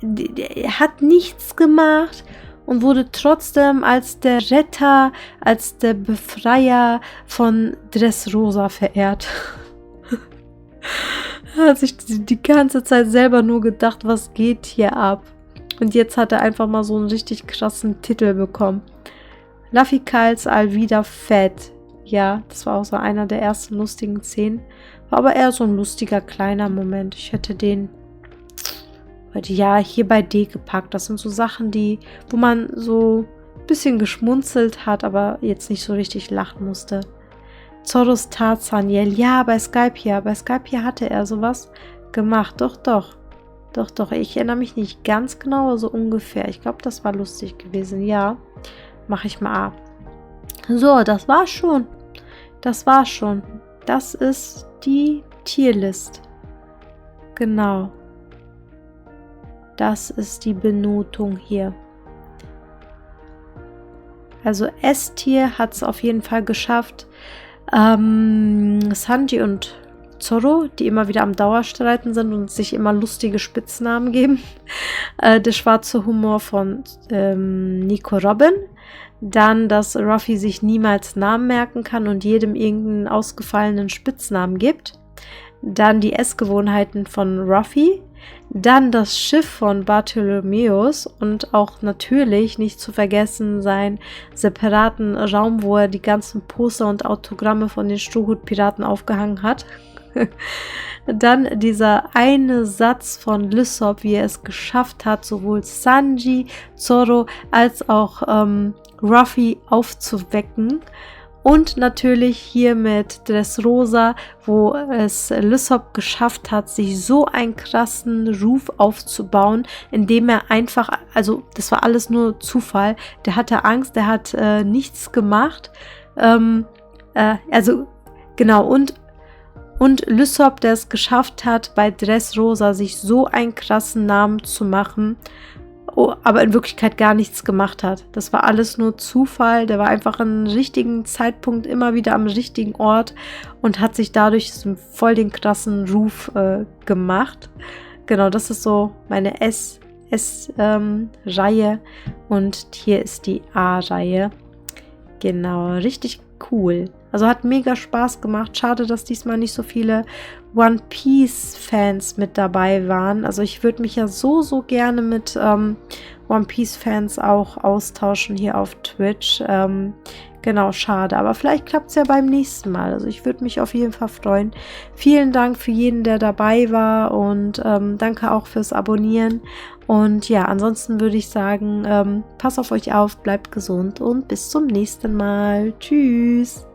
er hat nichts gemacht und wurde trotzdem als der Retter, als der Befreier von Dressrosa verehrt. Er hat sich die ganze Zeit selber nur gedacht, was geht hier ab? Und jetzt hat er einfach mal so einen richtig krassen Titel bekommen. Luffy Kyles Alvida Fett. Ja, das war auch so einer der ersten lustigen Szenen. War aber eher so ein lustiger, kleiner Moment. Ich hätte den hier bei D gepackt. Das sind so Sachen, wo man so ein bisschen geschmunzelt hat, aber jetzt nicht so richtig lachen musste. Zorros Tarzaniel. Ja, bei Skypiea. Bei Skypiea hatte er sowas gemacht. Doch. Ich erinnere mich nicht ganz genau, aber so ungefähr. Ich glaube, das war lustig gewesen. Ja, mache ich mal A. So, das war's schon. Das ist die Tierlist. Genau. Das ist die Benotung hier. Also S-Tier hat es auf jeden Fall geschafft. Sanji und Zorro, die immer wieder am Dauerstreiten sind und sich immer lustige Spitznamen geben. Der schwarze Humor von Nico Robin. Dann, dass Ruffy sich niemals Namen merken kann und jedem irgendeinen ausgefallenen Spitznamen gibt. Dann die Essgewohnheiten von Ruffy. Dann das Schiff von Bartholomeus und auch natürlich nicht zu vergessen seinen separaten Raum, wo er die ganzen Poster und Autogramme von den Strohhutpiraten aufgehangen hat. Dann dieser eine Satz von Lysop, wie er es geschafft hat, sowohl Sanji, Zorro als auch Ruffy aufzuwecken. Und natürlich hier mit Dressrosa, wo es Lysop geschafft hat, sich so einen krassen Ruf aufzubauen, indem er einfach, also das war alles nur Zufall, der hatte Angst, der hat nichts gemacht. Genau, und Lysop, der es geschafft hat, bei Dressrosa sich so einen krassen Namen zu machen, aber in Wirklichkeit gar nichts gemacht hat. Das war alles nur Zufall. Der war einfach am richtigen Zeitpunkt immer wieder am richtigen Ort und hat sich dadurch voll den krassen Ruf gemacht. Genau, das ist so meine S-Reihe und hier ist die A-Reihe. Genau, richtig cool. Also hat mega Spaß gemacht. Schade, dass diesmal nicht so viele One Piece-Fans mit dabei waren. Also ich würde mich ja so gerne mit One Piece-Fans auch austauschen hier auf Twitch. Genau, Genau, schade. Aber vielleicht klappt es ja beim nächsten Mal. Also ich würde mich auf jeden Fall freuen. Vielen Dank für jeden, der dabei war und danke auch fürs Abonnieren. Und ja, ansonsten würde ich sagen, passt auf euch auf, bleibt gesund und bis zum nächsten Mal. Tschüss.